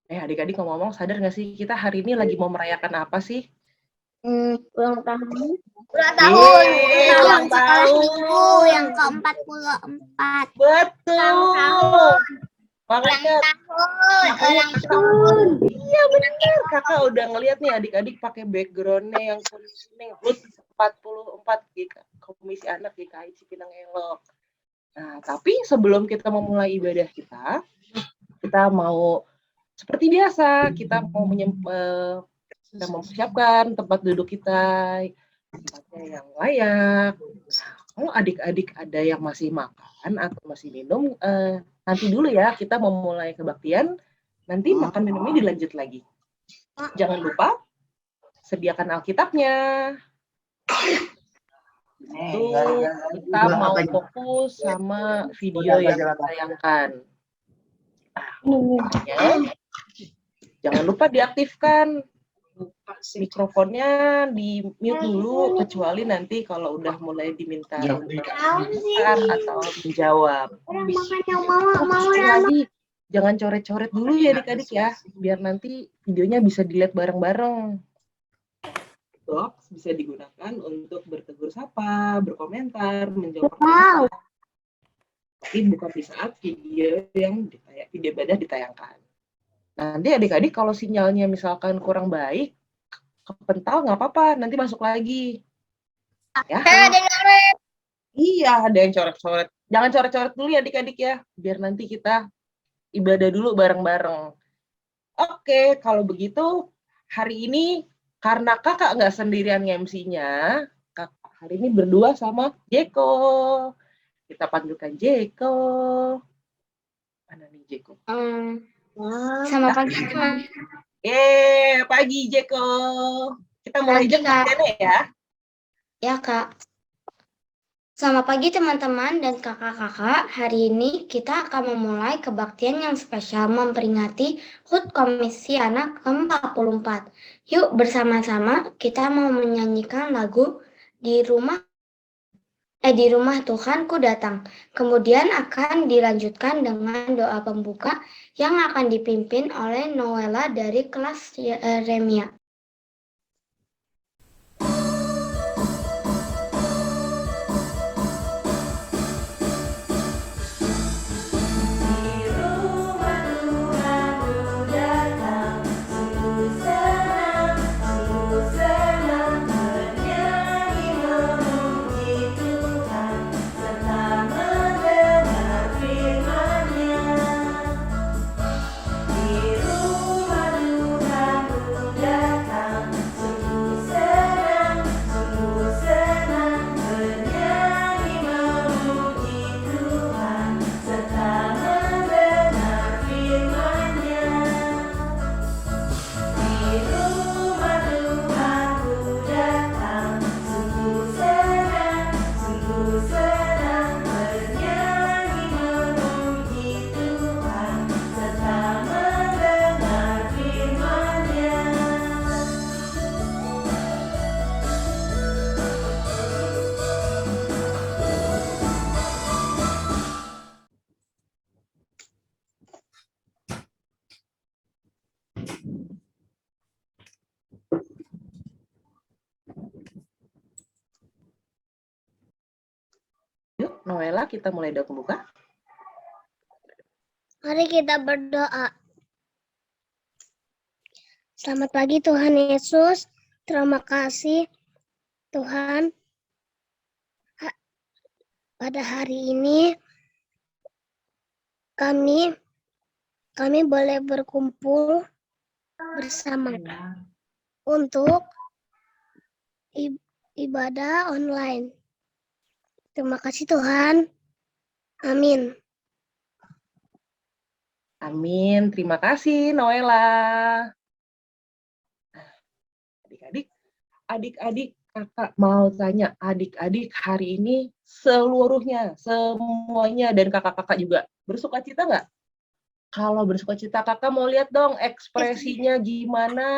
Adik-adik ngomong-ngomong, sadar nggak sih kita hari ini lagi mau merayakan apa sih? Ulang tahun. Ulang tahun. Ulang Sekolah tahun. minggu yang ke-44. Betul. Ulang Makanya tahun. iya benar. Kakak udah ngeliat nih adik-adik pakai backgroundnya yang kuning. Plus 44 Komisi Anak GKI Cipinang Elok. Nah, tapi sebelum kita memulai ibadah kita mau seperti biasa, kita mau mempersiapkan tempat duduk kita, tempatnya yang layak. Nah, kalau adik-adik ada yang masih makan atau masih minum, nanti dulu ya, kita mau mulai kebaktian, nanti makan minumnya dilanjut lagi. Jangan lupa, sediakan Alkitabnya. Tuh, kita mau fokus sama video yang ditayangkan. Nah, jangan lupa diaktifkan mikrofonnya, di mute dulu, kecuali nanti kalau udah mulai diminta atau menjawab. Lagi, jangan coret-coret dulu ya adik-adik ya, biar nanti videonya bisa dilihat bareng-bareng. Box bisa digunakan untuk bertegur sapa, berkomentar, menjawab pertanyaan. Tapi bukan di saat video ibadah ditayangkan. Nanti adik-adik kalau sinyalnya misalkan kurang baik, kepental nggak apa-apa, nanti masuk lagi. Ya. Iya, ada yang coret-coret. Jangan coret-coret dulu ya adik-adik ya, biar nanti kita ibadah dulu bareng-bareng. Oke, kalau begitu hari ini karena kakak nggak sendirian MC-nya, kakak hari ini berdua sama Jeko. Kita panggilkan Jeko. Mana nih Jeko? Sama pagi teman. Pagi Jeko. Kita mulai jam ya. Ya Kak. Selamat pagi teman-teman dan kakak-kakak. Hari ini kita akan memulai kebaktian yang spesial memperingati HUT Komisi Anak ke-44. Yuk bersama-sama kita mau menyanyikan lagu di rumah Tuhanku datang. Kemudian akan dilanjutkan dengan doa pembuka yang akan dipimpin oleh Noella dari kelas Remia. Yuk, Noella, kita mulai doa pembuka. Mari kita berdoa. Selamat pagi Tuhan Yesus. Terima kasih Tuhan. Pada hari ini kami boleh berkumpul bersama untuk ibadah online. Terima kasih Tuhan. Amin. Amin. Terima kasih Noella. Adik-adik, kakak mau tanya adik-adik hari ini seluruhnya, semuanya, dan kakak-kakak juga bersuka cita nggak? Kalau bersuka cita, kakak mau lihat dong ekspresinya gimana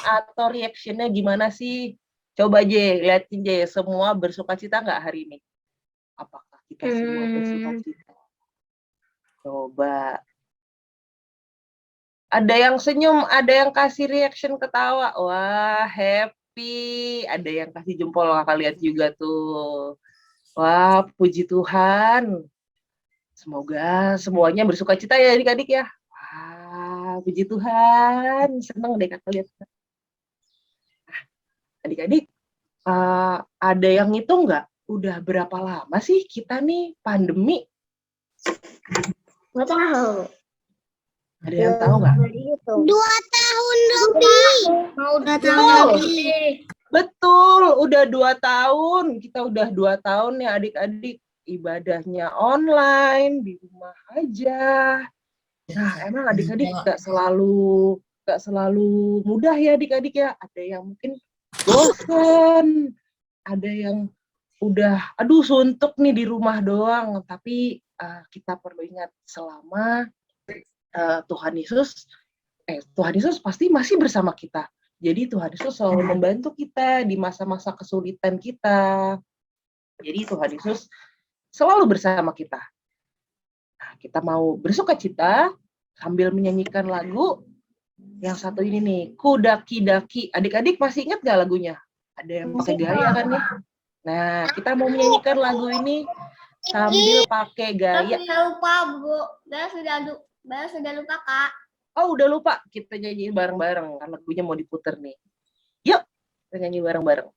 atau reaksinya gimana sih? Coba liatin semua bersuka cita nggak hari ini? Apakah kita semua bersuka cita? Coba. Ada yang senyum, ada yang kasih reaction ketawa. Wah, happy. Ada yang kasih jempol, kakak lihat juga tuh. Wah, puji Tuhan. Semoga semuanya bersuka cita ya adik-adik ya. Wah, puji Tuhan. Seneng deh kakak lihat. Adik-adik, ada yang ngitung nggak? Udah berapa lama sih kita nih pandemi? Nggak tahu. Ada yang tahu nggak? 2 tahun lebih. Mau 2 Betul. tahun lebih. Betul, udah 2 tahun. Kita udah 2 tahun ya adik-adik. Ibadahnya online, di rumah aja. Nah, emang adik-adik nggak selalu mudah ya adik-adik ya. Ada yang mungkin bosan, ada yang udah, aduh suntuk nih di rumah doang. Tapi kita perlu ingat selama Tuhan Yesus pasti masih bersama kita. Jadi Tuhan Yesus selalu membantu kita di masa-masa kesulitan kita. Jadi Tuhan Yesus selalu bersama kita. Nah, kita mau bersuka cita sambil menyanyikan lagu yang satu ini nih, Ku Daki Daki. Adik-adik masih ingat gak lagunya? Ada yang pakai gaya kan ya? Nah, kita mau menyanyikan lagu ini sambil pakai gaya. Sudah lupa, Bu. Bella sudah lupa, Kak. Oh, udah lupa. Kita nyanyiin bareng-bareng. Kan lagunya mau diputer nih. Yuk, kita nyanyi bareng-bareng.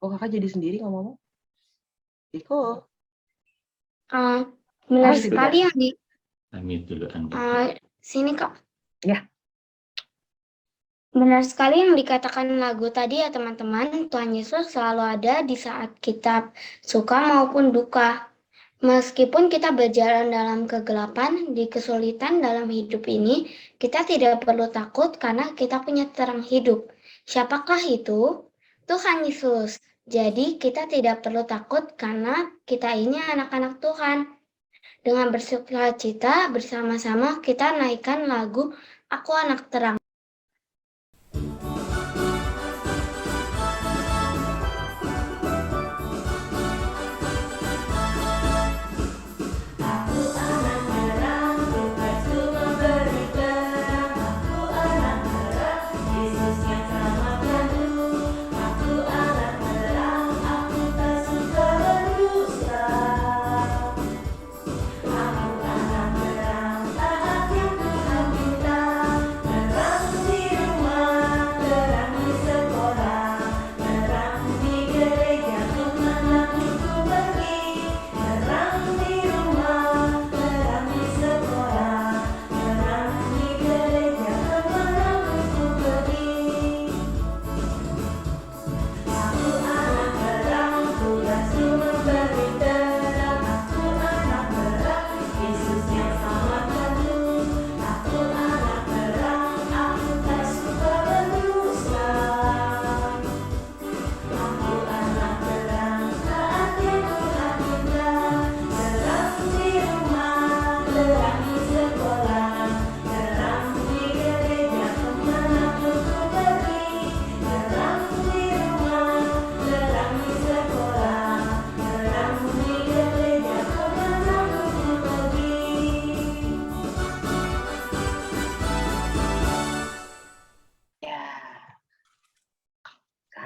Kok kakak jadi sendiri ngomong? Iko. Benar Oh, sekali yang di Unmute dulu, sini, Kak. Ya. Benar sekali yang dikatakan lagu tadi ya teman-teman. Tuhan Yesus selalu ada di saat kita suka maupun duka. Meskipun kita berjalan dalam kegelapan, di kesulitan dalam hidup ini, kita tidak perlu takut karena kita punya terang hidup. Siapakah itu? Tuhan Yesus. Jadi kita tidak perlu takut karena kita ini anak-anak Tuhan. Dengan bersuka cita bersama-sama kita naikkan lagu Aku Anak Terang. Aku anak terang, taat yang Tuhan minta.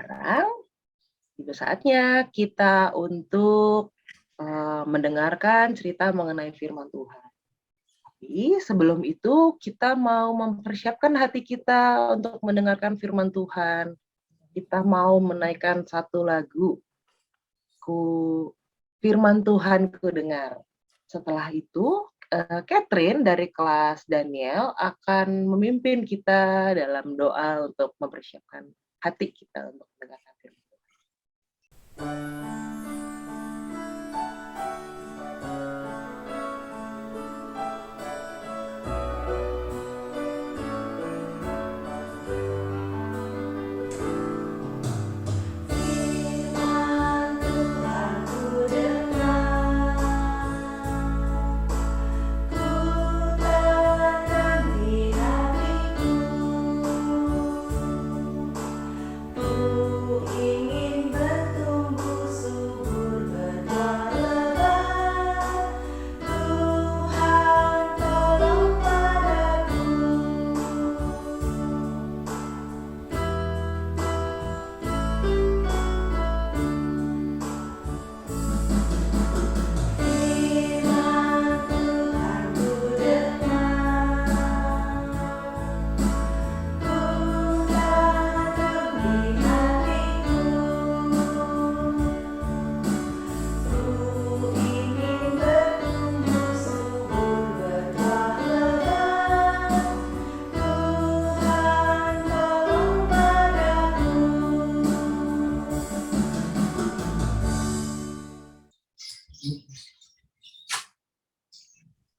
sekarang tiba saatnya kita untuk mendengarkan cerita mengenai firman Tuhan. Tapi sebelum itu kita mau mempersiapkan hati kita untuk mendengarkan firman Tuhan. Kita mau menaikkan satu lagu, Firman Tuhan ku dengar. Setelah itu, Catherine dari kelas Daniel akan memimpin kita dalam doa untuk mempersiapkan hati kita untuk mendengarkan firman Tuhan.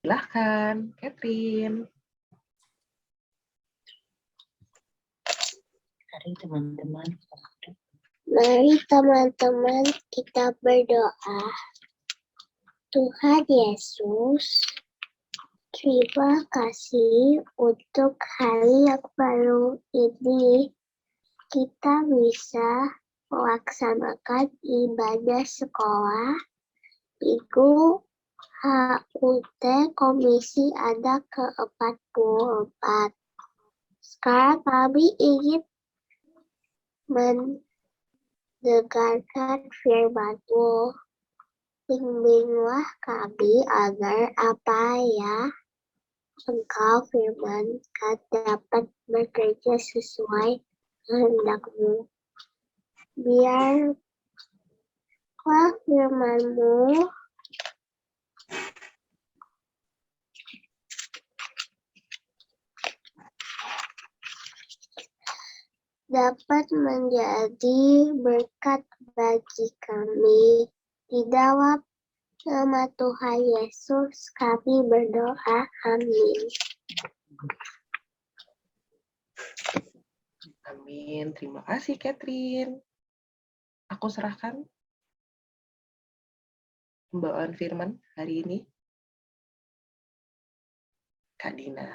Silahkan, Catherine. Mari teman-teman. Mari teman-teman kita berdoa. Tuhan Yesus, terima kasih untuk hari yang baru ini. Kita bisa melaksanakan ibadah sekolah Minggu HUT Komisi Anak ke-44. Sekarang kami ingin mendengarkan firman-Mu. Bimbinglah kami agar apa ya Engkau firmankan dapat bekerja sesuai kehendak-Mu. Biarlah firman-Mu dapat menjadi berkat bagi kami. Di dalam nama Tuhan Yesus kami berdoa. Amin. Amin. Terima kasih, Catherine. Aku serahkan pembawaan firman hari ini. Kak Dina.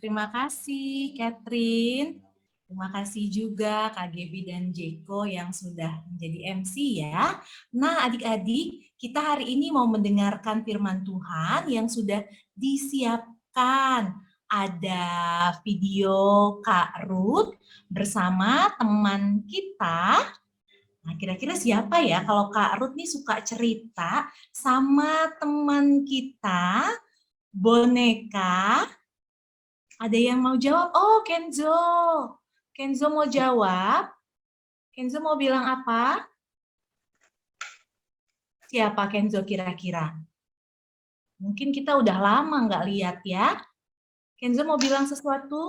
Terima kasih, Catherine. Terima kasih juga Kak Gebi dan Jeko yang sudah menjadi MC ya. Nah, adik-adik, kita hari ini mau mendengarkan firman Tuhan yang sudah disiapkan. Ada video Kak Ruth bersama teman kita. Nah, kira-kira siapa ya kalau Kak Ruth nih suka cerita sama teman kita, boneka. Ada yang mau jawab? Oh, Kenzo. Kenzo mau jawab? Kenzo mau bilang apa? Siapa Kenzo kira-kira? Mungkin kita udah lama nggak lihat ya. Kenzo mau bilang sesuatu?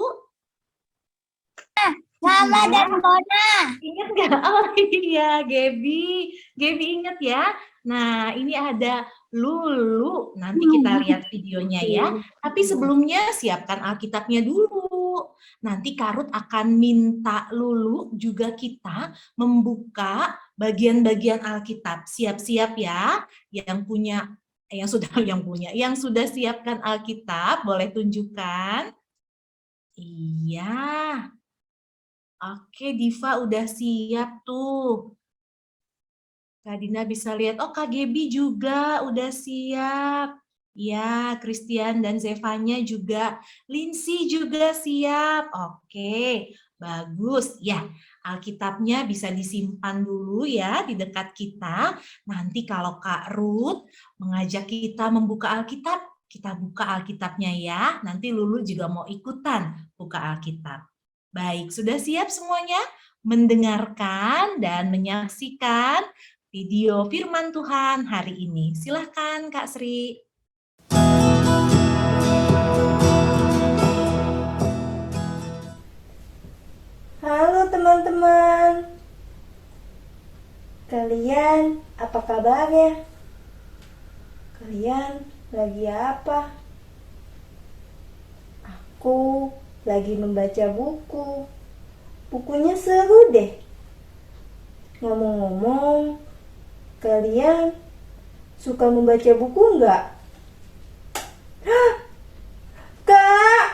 Mama dan Bona. Ingat nggak? Oh iya, Gebi. Gebi ingat ya. Nah, ini ada Lulu. Nanti kita lihat videonya ya. Tapi sebelumnya siapkan Alkitabnya dulu. Nanti Kak Ruth akan minta Lulu juga kita membuka bagian-bagian Alkitab. Siap-siap ya. Yang sudah siapkan Alkitab, boleh tunjukkan. Iya. Oke, Diva udah siap tuh. Kak Dina bisa lihat, oh Kak Gebi juga udah siap. Ya, Christian dan Zevanya juga. Lindsay juga siap. Oke, bagus. Ya, Alkitabnya bisa disimpan dulu ya di dekat kita. Nanti kalau Kak Ruth mengajak kita membuka Alkitab, kita buka Alkitabnya ya. Nanti Lulu juga mau ikutan buka Alkitab. Baik, sudah siap semuanya mendengarkan dan menyaksikan video firman Tuhan hari ini? Silahkan Kak Sri. Halo teman-teman, kalian apa kabarnya? Kalian lagi apa? Aku lagi membaca buku. Bukunya seru deh. Ngomong-ngomong, kalian suka membaca buku nggak? Hah? Kak,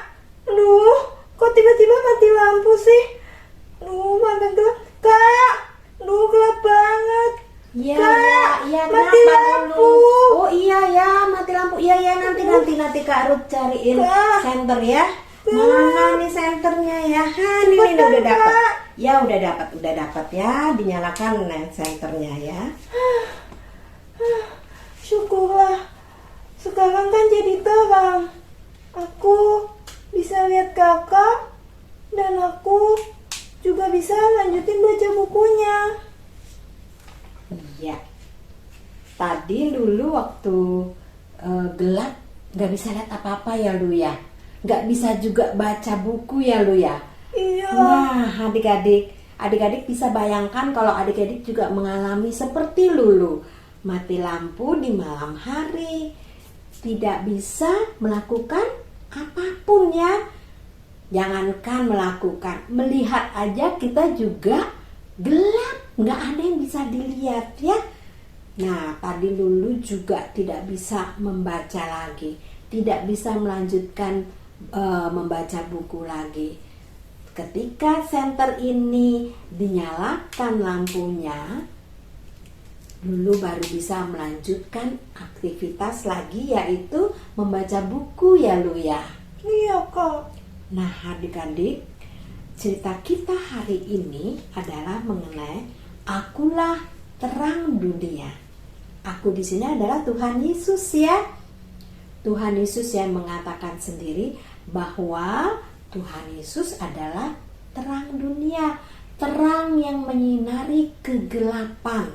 aduh, kok tiba-tiba mati lampu sih? Mana gelap, Kak? Gelap banget. Iya, Kak, iya, mati lampu. Oh iya ya, mati lampu. Iya, nanti Kak Ruth cariin Kak. senter ya. Mana nih senternya ya? Ini Cepetan, udah dapat. Kak. Ya udah dapat ya. Dinyalakan senternya ya. Syukurlah, sekarang kan jadi terang. Aku bisa lihat kakak dan aku juga bisa lanjutin baca bukunya. Iya. Tadi dulu waktu gelap nggak bisa lihat apa-apa ya Lu ya. Nggak bisa juga baca buku ya Lu ya. Iya. Nah, adik-adik bisa bayangkan kalau adik-adik juga mengalami seperti Lulu, mati lampu di malam hari, tidak bisa melakukan apapun ya. Jangankan melakukan, melihat aja kita juga gelap, nggak ada yang bisa dilihat ya. Nah, tadi Lulu juga tidak bisa membaca lagi, tidak bisa melanjutkan membaca buku lagi. Ketika senter ini dinyalakan lampunya, Lulu baru bisa melanjutkan aktivitas lagi, yaitu membaca buku ya Lu ya. Iya kak. Nah adik-adik, cerita kita hari ini adalah mengenai Akulah terang dunia. Aku di sini adalah Tuhan Yesus ya. Tuhan Yesus yang mengatakan sendiri bahwa Tuhan Yesus adalah terang dunia, terang yang menyinari kegelapan.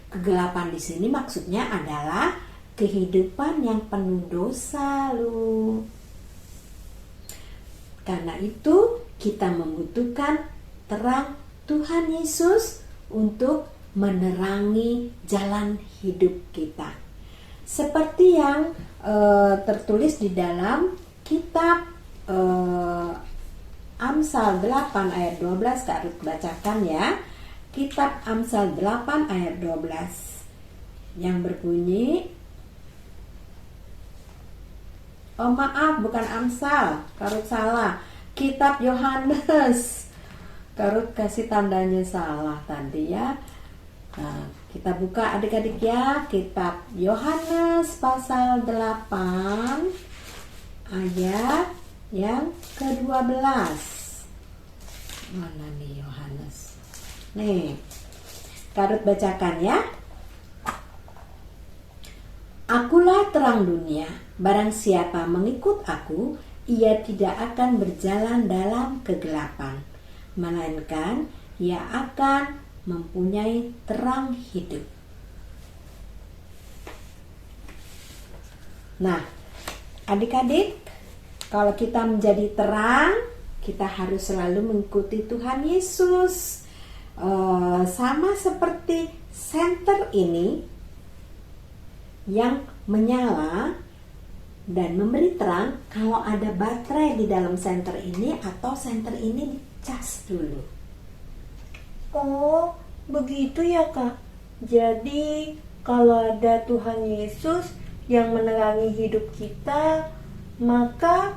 Kegelapan di sini maksudnya adalah kehidupan yang penuh dosa Lu. Karena itu kita membutuhkan terang Tuhan Yesus untuk menerangi jalan hidup kita. Seperti yang tertulis di dalam kitab Amsal 8 ayat 12, Kak Ruth bacakan ya. Kitab Amsal 8 ayat 12 yang berbunyi, oh maaf, bukan Amsal, Kak Ruth salah. Kitab Yohanes. Kak Ruth kasih tandanya salah tadi ya. Nah, kita buka adik-adik ya. Kitab Yohanes pasal 8 ayat yang ke-12. Mana nih Yohanes? Nih, Kak Ruth bacakan ya. Akulah terang dunia, barang siapa mengikut aku, ia tidak akan berjalan dalam kegelapan, melainkan ia akan mempunyai terang hidup. Nah, adik-adik, kalau kita menjadi terang, kita harus selalu mengikuti Tuhan Yesus. Sama seperti senter ini yang menyala dan memberi terang kalau ada baterai di dalam senter ini atau senter ini dicas dulu. Oh, begitu ya kak. Jadi kalau ada Tuhan Yesus yang menerangi hidup kita, maka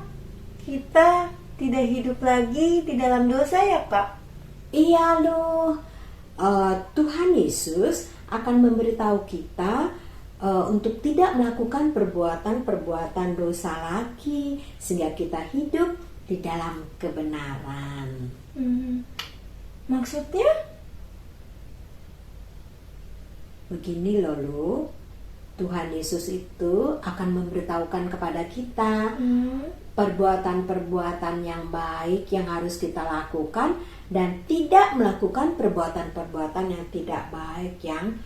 kita tidak hidup lagi di dalam dosa ya kak? Iya loh, Tuhan Yesus akan memberitahu kita untuk tidak melakukan perbuatan-perbuatan dosa lagi, sehingga kita hidup di dalam kebenaran. Maksudnya? Begini loh, Lu. Tuhan Yesus itu akan memberitahukan kepada kita perbuatan-perbuatan yang baik yang harus kita lakukan dan tidak melakukan perbuatan-perbuatan yang tidak baik yang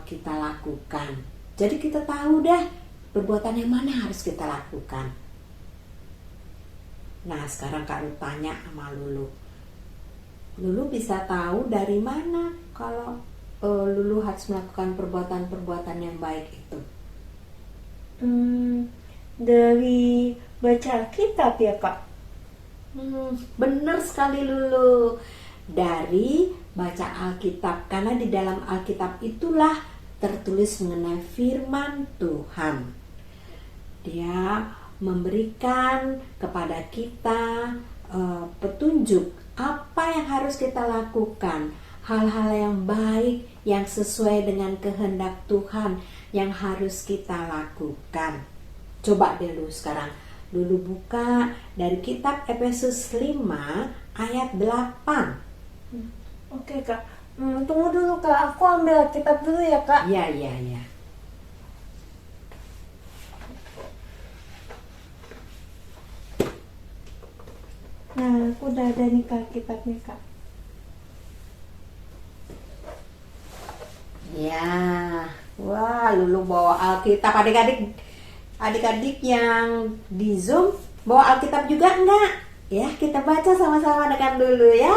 kita lakukan. Jadi kita tahu deh perbuatan yang mana harus kita lakukan. Nah, sekarang Kak Ruth tanya sama Lulu. Lulu bisa tahu dari mana kalau Lulu harus melakukan perbuatan-perbuatan yang baik itu? Dari baca Alkitab ya, Kak? Benar sekali Lulu. Dari baca Alkitab, karena di dalam Alkitab itulah tertulis mengenai firman Tuhan. Dia memberikan kepada kita petunjuk apa yang harus kita lakukan, hal-hal yang baik yang sesuai dengan kehendak Tuhan yang harus kita lakukan. Coba deh lu sekarang Lulu buka dari kitab Efesus 5 ayat 8. Oke, Kak. Tunggu dulu, Kak. Aku ambil Alkitab dulu ya, Kak. Ya. Nah, aku udah ada nih, Kak, Alkitabnya, Kak. Ya, wah Lulu bawa Alkitab. Adik-adik yang di Zoom bawa Alkitab juga enggak? Ya, kita baca sama-sama dengan Lulu ya.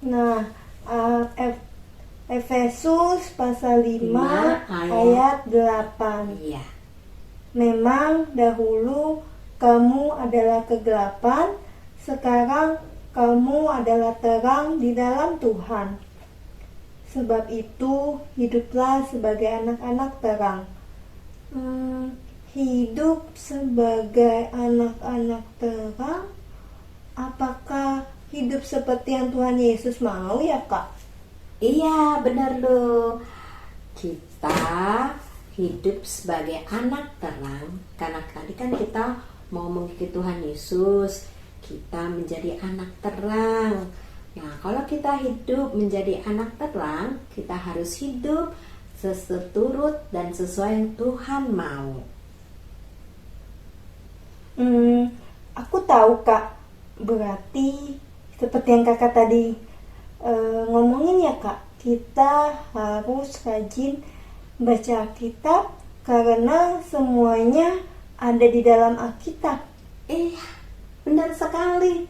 Nah, Efesus pasal 5 ayat ayat 8. Iya. Memang dahulu kamu adalah kegelapan, sekarang kamu adalah terang di dalam Tuhan. Sebab itu hiduplah sebagai anak-anak terang. Hidup sebagai anak-anak terang, apakah hidup seperti yang Tuhan Yesus mau ya, Kak? Iya, benar loh. Kita hidup sebagai anak terang karena tadi kan kita mau mengikuti Tuhan Yesus. Kita menjadi anak terang. Nah, kalau kita hidup menjadi anak terang, kita harus hidup seturut dan sesuai yang Tuhan mau. Aku tahu, Kak. Berarti seperti yang Kakak tadi ngomongin ya, Kak, kita harus rajin baca Alkitab karena semuanya ada di dalam Alkitab. Benar sekali.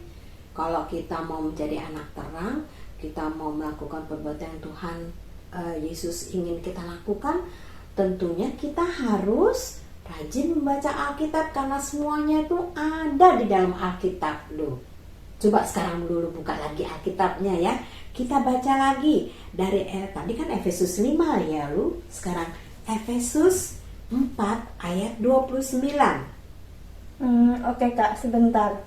Kalau kita mau menjadi anak terang, kita mau melakukan perbuatan yang Tuhan Yesus ingin kita lakukan, tentunya kita harus rajin membaca Alkitab karena semuanya itu ada di dalam Alkitab loh. Coba sekarang dulu buka lagi Alkitabnya ya. Kita baca lagi dari tadi kan Efesus 5 ya lu. Sekarang Efesus 4 ayat 29. Oke, Kak, sebentar.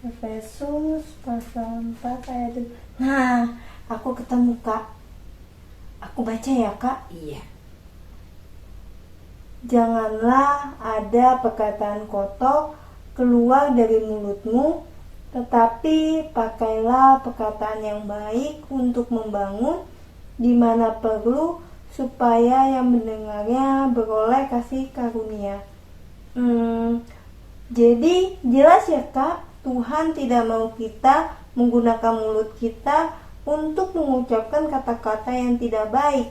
Efesus pasal 4 ayat 2. Nah, aku ketemu, Kak. Aku baca ya, Kak. Iya. Janganlah ada perkataan kotor keluar dari mulutmu, tetapi pakailah perkataan yang baik untuk membangun di mana perlu, supaya yang mendengarnya beroleh kasih karunia. Jadi jelas ya, Kak, Tuhan tidak mau kita menggunakan mulut kita untuk mengucapkan kata-kata yang tidak baik.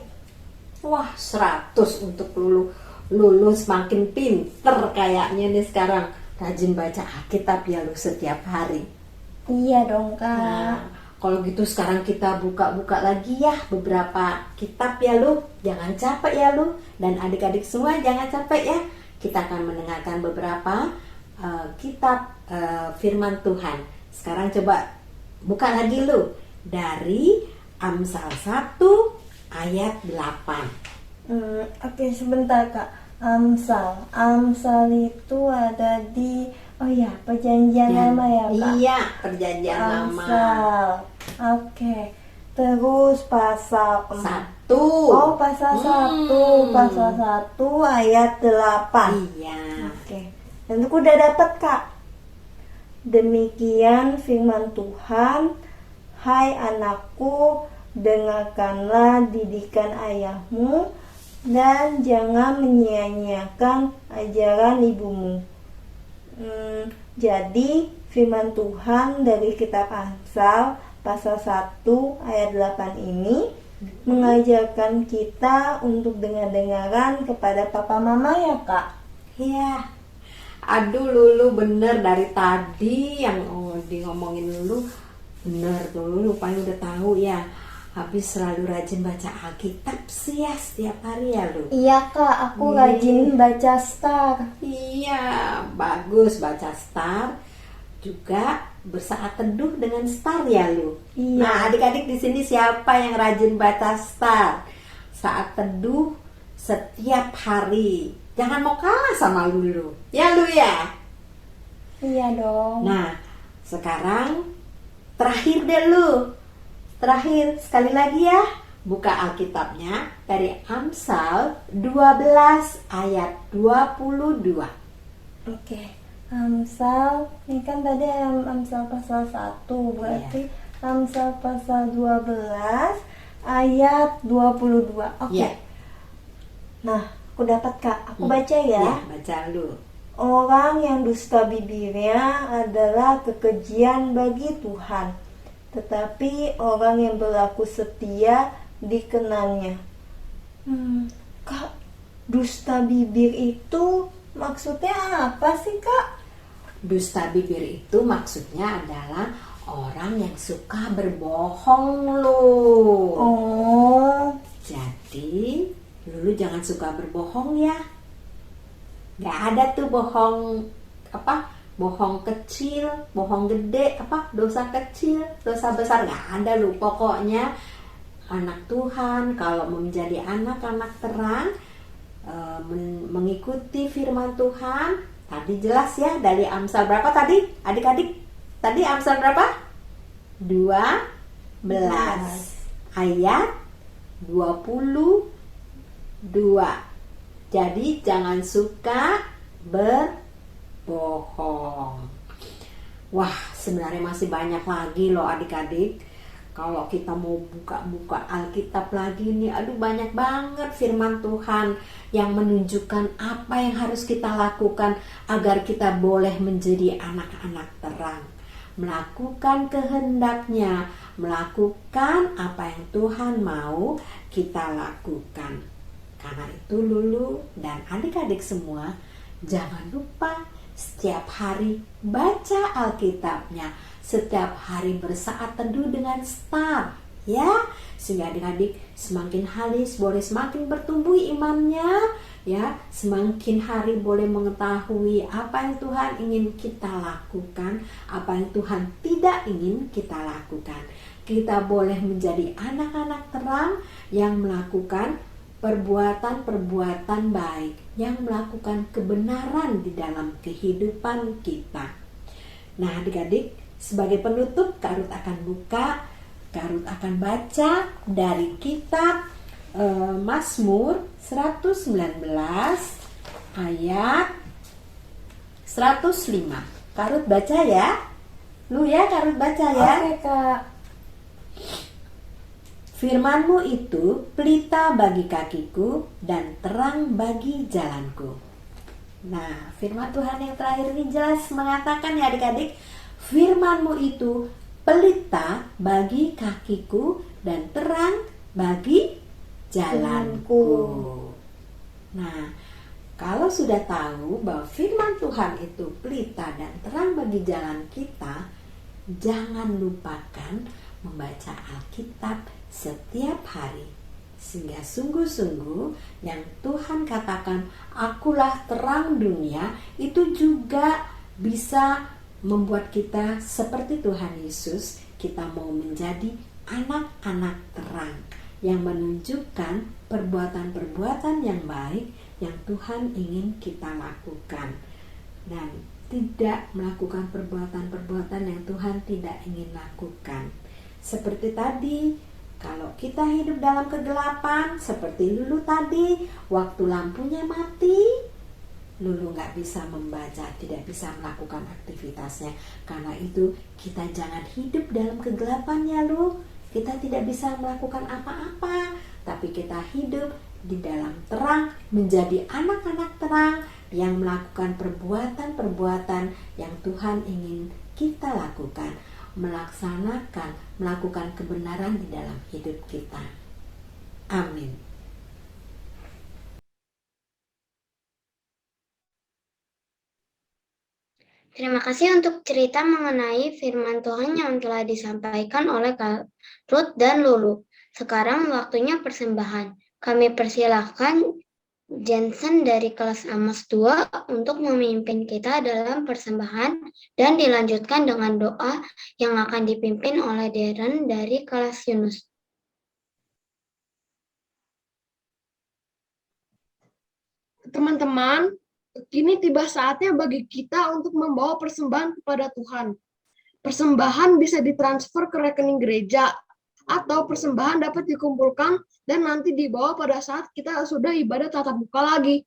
Wah, 100 untuk Lulu. Lulu semakin pinter kayaknya nih sekarang. Rajin baca Alkitab ya lu setiap hari. Iya dong, Kak. Nah, kalau gitu sekarang kita buka-buka lagi ya beberapa kitab ya lu. Jangan capek ya lu. Dan adik-adik semua jangan capek ya. Kita akan mendengarkan beberapa kitab firman Tuhan. Sekarang coba buka lagi lu dari Amsal 1 ayat 8. Oke, sebentar, Kak. Amsal itu ada di perjanjian lama ya, Kak. Iya, perjanjian lama. Amsal. Oke. Terus pasal 1. pasal 1. Pasal 1 ayat 8. Iya. Oke. Dan aku udah dapat, Kak. Demikian firman Tuhan, Hai anakku, dengarkanlah didikan ayahmu dan jangan menyia-nyiakan ajaran ibumu. Jadi firman Tuhan dari kitab Amsal pasal 1 ayat 8 ini mengajarkan kita untuk dengar-dengaran kepada papa mama ya Kak. Iya. Aduh Lulu, bener dari tadi yang ngomongin Lulu, bener tuh Lulu paling udah tahu ya. Habis selalu rajin baca Alkitab sih ya setiap hari ya Lu. Iya Kak, aku rajin baca Star. Iya, bagus baca Star. Juga bersaat teduh dengan Star ya Lu. Iya. Nah adik-adik di sini siapa yang rajin baca Star? Saat teduh setiap hari. Jangan mau kalah sama Lulu. Ya Lu ya? Iya dong. Nah, sekarang terakhir deh Lu. Terakhir, sekali lagi ya. Buka Alkitabnya dari Amsal 12 ayat 22. Oke. Amsal, ini kan tadi Amsal pasal 1, berarti Amsal pasal 12 ayat 22. Oke. Iya. Nah, aku dapat Kak. Aku baca ya. Ya, baca Lu. Orang yang dusta bibirnya adalah kekejian bagi Tuhan, tetapi orang yang berlaku setia dikenannya. Kak, dusta bibir itu maksudnya apa sih Kak? Dusta bibir itu maksudnya adalah orang yang suka berbohong Lu. Oh, Jadi Lulu jangan suka berbohong ya. Gak ada tuh bohong bohong kecil, bohong gede, dosa kecil, dosa besar, gak ada Lu. Pokoknya anak Tuhan kalau menjadi anak-anak terang, mengikuti firman Tuhan. Tadi jelas ya dari Amsal berapa tadi adik-adik? Tadi Amsal berapa? 12 ayat 22. Jadi jangan suka berbohong. Wah, sebenarnya masih banyak lagi loh adik-adik. Kalau kita mau buka-buka Alkitab lagi nih, aduh banyak banget firman Tuhan yang menunjukkan apa yang harus kita lakukan agar kita boleh menjadi anak-anak terang. Melakukan kehendaknya, melakukan apa yang Tuhan mau kita lakukan. Karena itu Lulu dan adik-adik semua, jangan lupa setiap hari baca Alkitabnya. Setiap hari bersaat teduh dengan Star, ya, sehingga adik-adik semakin hari boleh semakin bertumbuh imannya, ya, semakin hari boleh mengetahui apa yang Tuhan ingin kita lakukan, apa yang Tuhan tidak ingin kita lakukan. Kita boleh menjadi anak-anak terang yang melakukan perbuatan-perbuatan baik, yang melakukan kebenaran di dalam kehidupan kita. Nah, adik-adik, sebagai penutup, Kak Ruth akan baca dari kitab Mazmur 119 ayat 105. Kak Ruth baca ya. Lu ya, Kak Ruth baca ya. Oke Kak. Firman-Mu itu pelita bagi kakiku dan terang bagi jalanku. Nah, firman Tuhan yang terakhir ini jelas mengatakan ya adik-adik, firman-Mu itu pelita bagi kakiku dan terang bagi jalanku. Nah, kalau sudah tahu bahwa firman Tuhan itu pelita dan terang bagi jalan kita, jangan lupakan membaca Alkitab setiap hari. Sehingga sungguh-sungguh yang Tuhan katakan, akulah terang dunia, itu juga bisa membuat kita seperti Tuhan Yesus. Kita mau menjadi anak-anak terang yang menunjukkan perbuatan-perbuatan yang baik yang Tuhan ingin kita lakukan, dan tidak melakukan perbuatan-perbuatan yang Tuhan tidak ingin lakukan. Seperti tadi, kalau kita hidup dalam kegelapan, seperti Lulu tadi, waktu lampunya mati, Lulu nggak bisa membaca, tidak bisa melakukan aktivitasnya. Karena itu kita jangan hidup dalam kegelapan ya Lu. Kita tidak bisa melakukan apa-apa, tapi kita hidup di dalam terang, menjadi anak-anak terang yang melakukan perbuatan-perbuatan yang Tuhan ingin kita lakukan, melakukan kebenaran di dalam hidup kita. Amin. Terima kasih untuk cerita mengenai firman Tuhan yang telah disampaikan oleh Kak Ruth dan Lulu. Sekarang waktunya persembahan. Kami persilahkan Jensen dari kelas Amos 2 untuk memimpin kita dalam persembahan dan dilanjutkan dengan doa yang akan dipimpin oleh Darren dari kelas Yunus. Teman-teman, kini tiba saatnya bagi kita untuk membawa persembahan kepada Tuhan. Persembahan bisa ditransfer ke rekening gereja, atau persembahan dapat dikumpulkan dan nanti dibawa pada saat kita sudah ibadah tatap muka lagi.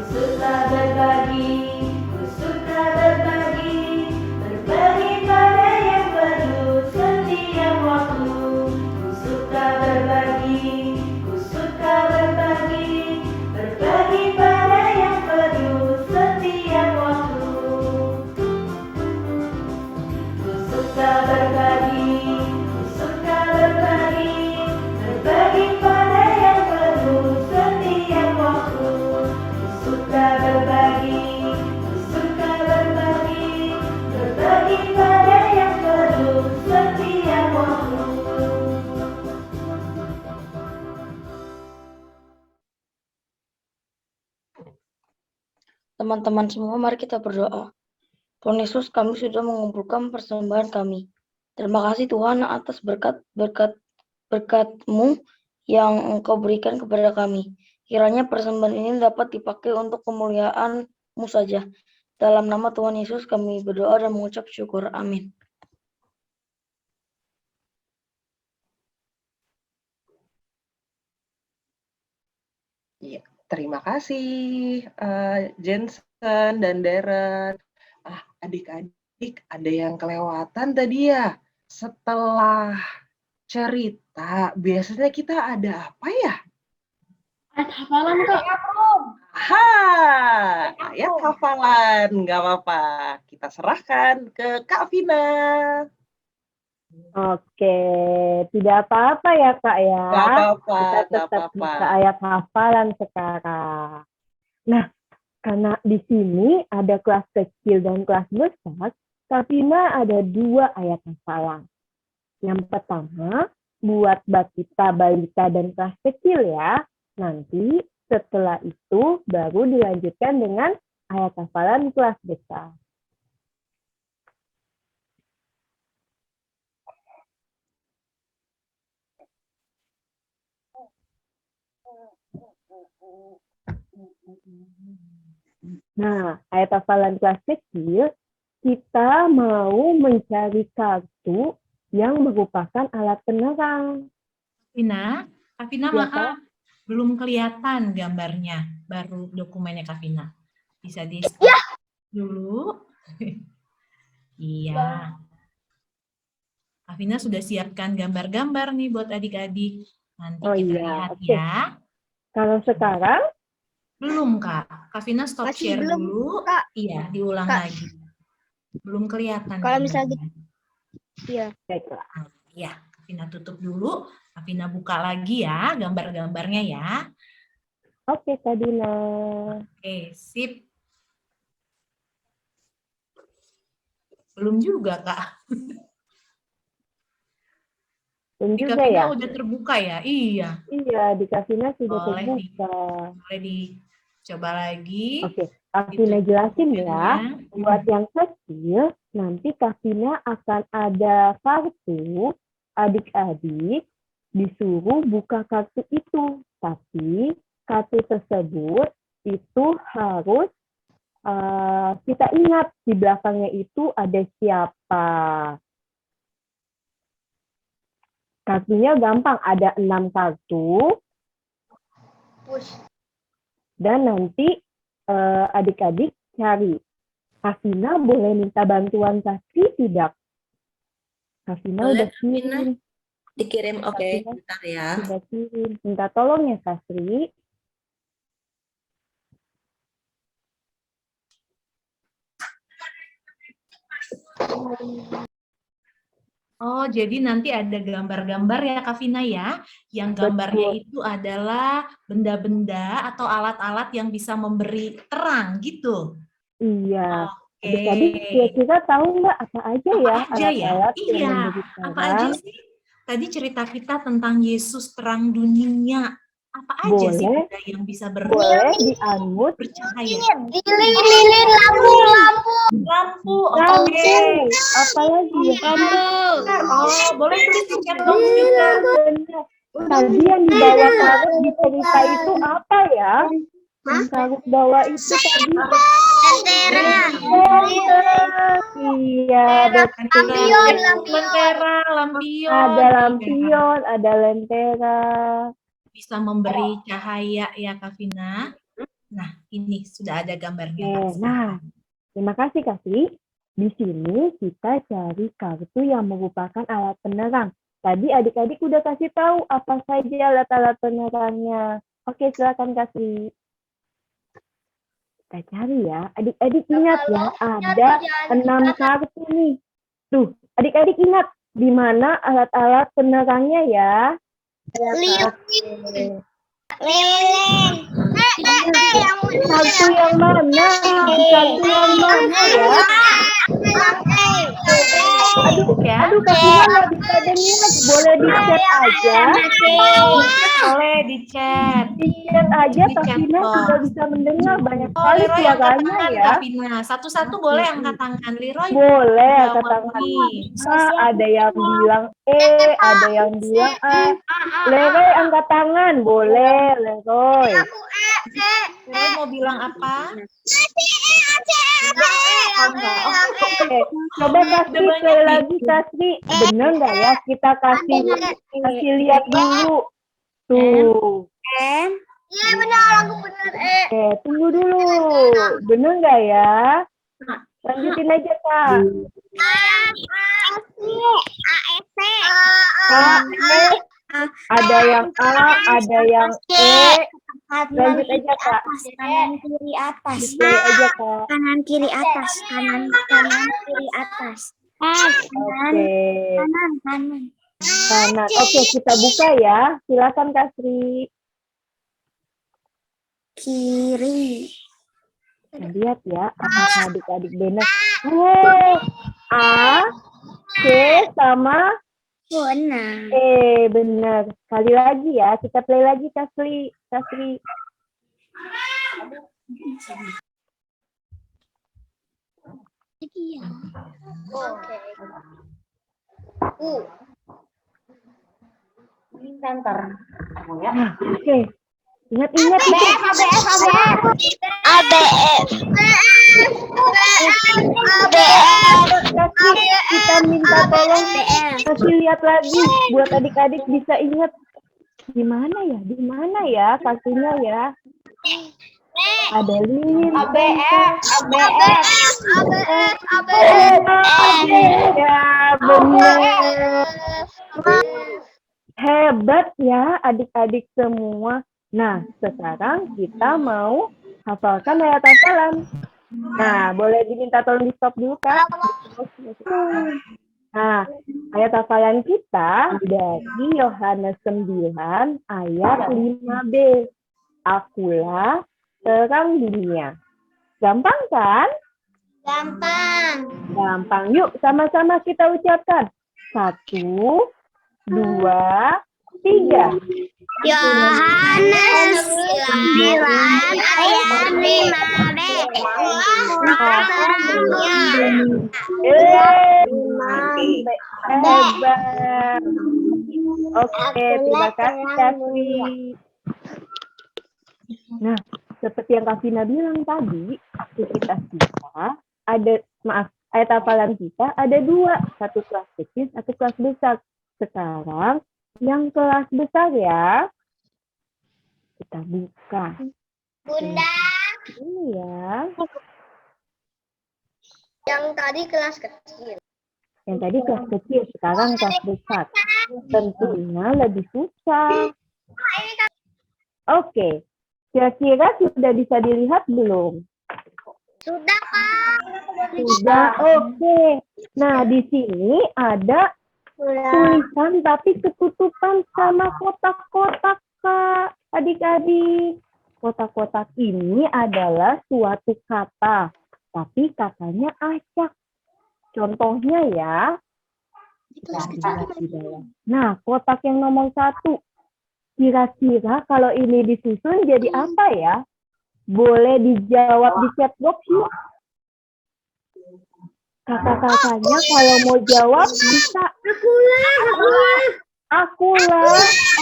Suka berbagi, ku suka berbagi, berbagi pada yang perlu setiap waktu. Ku suka berbagi, ku suka berbagi, berbagi pada yang perlu setiap waktu. Ku suka berbagi, ku suka berbagi, berbagi pada yang perlu setiap waktu. Suka berbagi, berbagi pada yang perlu setiap waktu. Teman-teman semua, mari kita berdoa. Tuhan Yesus, kami sudah mengumpulkan persembahan kami. Terima kasih Tuhan atas berkat-Mu yang Engkau berikan kepada kami. Kiranya persembahan ini dapat dipakai untuk kemuliaan-Mu saja. Dalam nama Tuhan Yesus kami berdoa dan mengucap syukur. Amin. Iya, terima kasih Jensen dan Darren. Adik-adik ada yang kelewatan tadi ya. Setelah cerita, biasanya kita ada apa ya? Ayat hafalan, Kak. Ayat hafalan. Nggak apa-apa. Kita serahkan ke Kak Vina. Oke, tidak apa-apa ya Kak ya. Nggak apa-apa, Kita nggak tetap apa-apa. bisa ayat hafalan sekarang. Nah, karena di sini ada kelas kecil dan kelas besar, Kak Vina ada 2 ayat hafalan. Yang pertama, buat Batita, Balita, dan kelas kecil ya. Nanti setelah itu baru dilanjutkan dengan ayat hafalan kelas besar. Nah, ayat hafalan kelas kecil, kita mau mencari kartu yang merupakan alat penerang. Kak Vina, Ya, maaf, Kak. belum kelihatan gambarnya, baru dokumennya Kak Vina. Bisa di-stop dulu. Iya. Kak Vina sudah siapkan gambar-gambar nih buat adik-adik. Nanti Oh kita iya, lihat oke. ya. Kalau sekarang, Belum, Kak. Kak Vina stop Masih share belum, dulu. Kak. Iya, diulang Kak. lagi. Belum kelihatan. Kalau gambarnya. misalnya iya. baiklah. Ya, Kak Vina tutup dulu. Kak Vina buka lagi ya gambar-gambarnya ya. Oke, Kak Dina. Oke, sip. Belum juga, Kak. Dan Di juga Kak Vina ya, udah terbuka ya? Iya. iya, di Kak Vina sudah Boleh terbuka. Boleh dicoba lagi. Oke, Kak Vina jelasin ya. dokumennya. Buat yang kecil, nanti Kak Vina akan ada kartu, adik-adik disuruh buka kartu itu. Tapi kartu tersebut itu harus kita ingat di belakangnya itu ada siapa. Kartunya gampang, ada 6 kartu. Dan nanti adik-adik cari. Kavina boleh minta bantuan Kasri tidak? Kavina Boleh, udah kirim. Dikirim, oke, Kavina bentar ya. udah kirim. Minta tolong ya Kasri. Oh, jadi nanti ada gambar-gambar ya, Kak Vina ya, yang gambarnya Betul. itu adalah benda-benda atau alat-alat yang bisa memberi terang gitu. Iya. Oke. Adik-adik kira-kira tahu nggak apa aja Apa ya aja ya? alat-alat yang Iya. memberi Apa aja terang? sih? Tadi cerita kita tentang Yesus terang dunia. Apa aja sih Boleh, benda yang bisa boleh di-unmute. bercahaya? Lilin, lampu. Lampu, Lampu. oke. Apa lagi ya? Oh, boleh tulis di chat box juga. Benar. Tadi yang dibawa Karut di cerita itu apa ya? Yang Karut bawa itu tadi. Lentera. Iya, betul. Lentera, lampion. Ada lampion, ada lentera. Bisa memberi cahaya ya, Kak Vina. Nah, ini sudah ada gambarnya. Oke, nah, terima kasih Kasih. Di sini kita cari kartu yang merupakan alat penerang. Tadi adik-adik udah kasih tahu apa saja alat-alat penerangnya. Oke, silakan Kasih. Kita cari ya. Adik-adik ingat ya, ada 6 kartu nih. Tuh, adik-adik ingat di mana alat-alat penerangnya ya. Lilin. Kartu yang mana? Kartu yang mana ya? Aduh, Kasih nggak bisa dengar. Boleh di chat aja. Boleh di chat. Di chat aja, Di chat Kasina box. sudah bisa mendengar banyak Oh, sekali Leroy angkat suaranya tangan, ya. Kak Vina. Satu-satu boleh angkat tangan. Leroy Boleh, jawab angkat tangan. nih. Ada yang bilang ada yang bilang A. Leroy angkat tangan, boleh, Leroy. Leroy mau bilang apa? Oke, coba Kasih sekali lagi Kasih. Bener nggak ya? Kita kasih lihat dulu. Tuh. Iya benar, aku benar. Oke, tunggu dulu. Bener nggak ya? Lanjutin aja Kak. Ada yang A, ada yang E. Lanjut aja Kak. Kanan kiri atas. Play aja Kak. Kanan kiri atas. Kanan kiri atas. Oke. Kanan. Kanan. Oke, kita buka ya. Silakan Kak Sri. Kiri. Nah, lihat ya, apakah adik-adik benar. Oh, A, C sama Benar. E, benar. Sekali lagi ya, kita play lagi Kak Sri. Kak Sri. Oke. Nah, oke. Ingat-ingat itu. Kasih, kita minta tolong kasih lihat lagi buat adik-adik bisa ingat di mana ya kartunya ya. Ada lilin, ya benar. Hebat ya adik-adik semua. Nah, sekarang kita mau hafalkan ayat hafalan. Nah, boleh diminta tolong di stop dulu, Kak. Nah, ayat hafalan kita dari Yohanes 9 ayat 5b. Akulah terang dunia. Gampang kan? Gampang. Yuk, sama-sama kita ucapkan. 1, 2, 3. Yohanes 9 ayat 5b. Hebat. Oke, terima kasih Kasri. Nah, seperti yang Kak Vina bilang tadi, aktivitas kita ayat hafalan kita ada 2, satu kelas kecil, satu kelas besar. Sekarang yang kelas besar ya. Kita buka. Bunda, Ini ya. yang tadi kelas kecil. Yang tadi kelas kecil, sekarang kelas besar. Tentunya lebih susah. Oke. Kira-kira sudah bisa dilihat belum? Sudah, Kak. Sudah, oke. Nah, di sini ada tulisan tapi ketutupan sama kotak-kotak, Kak. Adik-adik. Kotak-kotak ini adalah suatu kata, tapi katanya acak. Contohnya ya. Nah, kotak yang nomor 1. Kira-kira kalau ini disusun jadi apa ya? Boleh dijawab di chat box yuk. Kakak-kakaknya kalau mau jawab bisa. Akulah.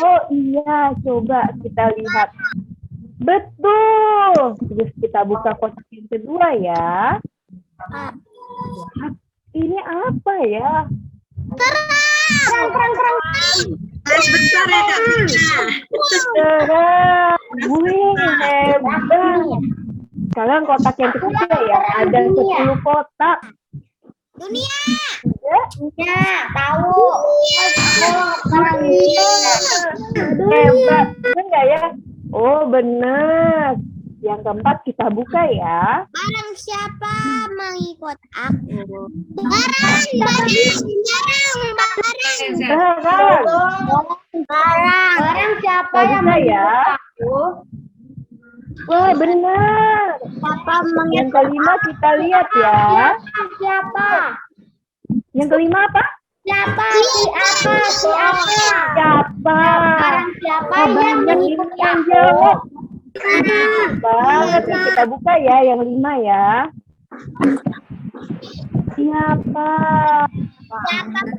Oh iya, coba kita lihat. Betul. Terus kita buka kotak yang kedua ya. Ini apa ya? Terang. Sebentar ya Kak. Terang. Wih, hebat. Sekarang kotak yang ketiga ya. Ada 10 kotak. Dunia. Ya, Tahu. hebat. Benar nggak ya? Oh, benar. Yang keempat kita buka ya. Barang siapa mengikut aku? Barang siapa yang mengikut aku? Wah, benar. Yang kelima kita lihat ya. Siapa? Yang kelima apa? Siapa? Siapa? Siapa? Barang siapa yang Banyak mengikut ini yang aku? jawab. Banget. Kita buka ya yang 5 ya. Siapa?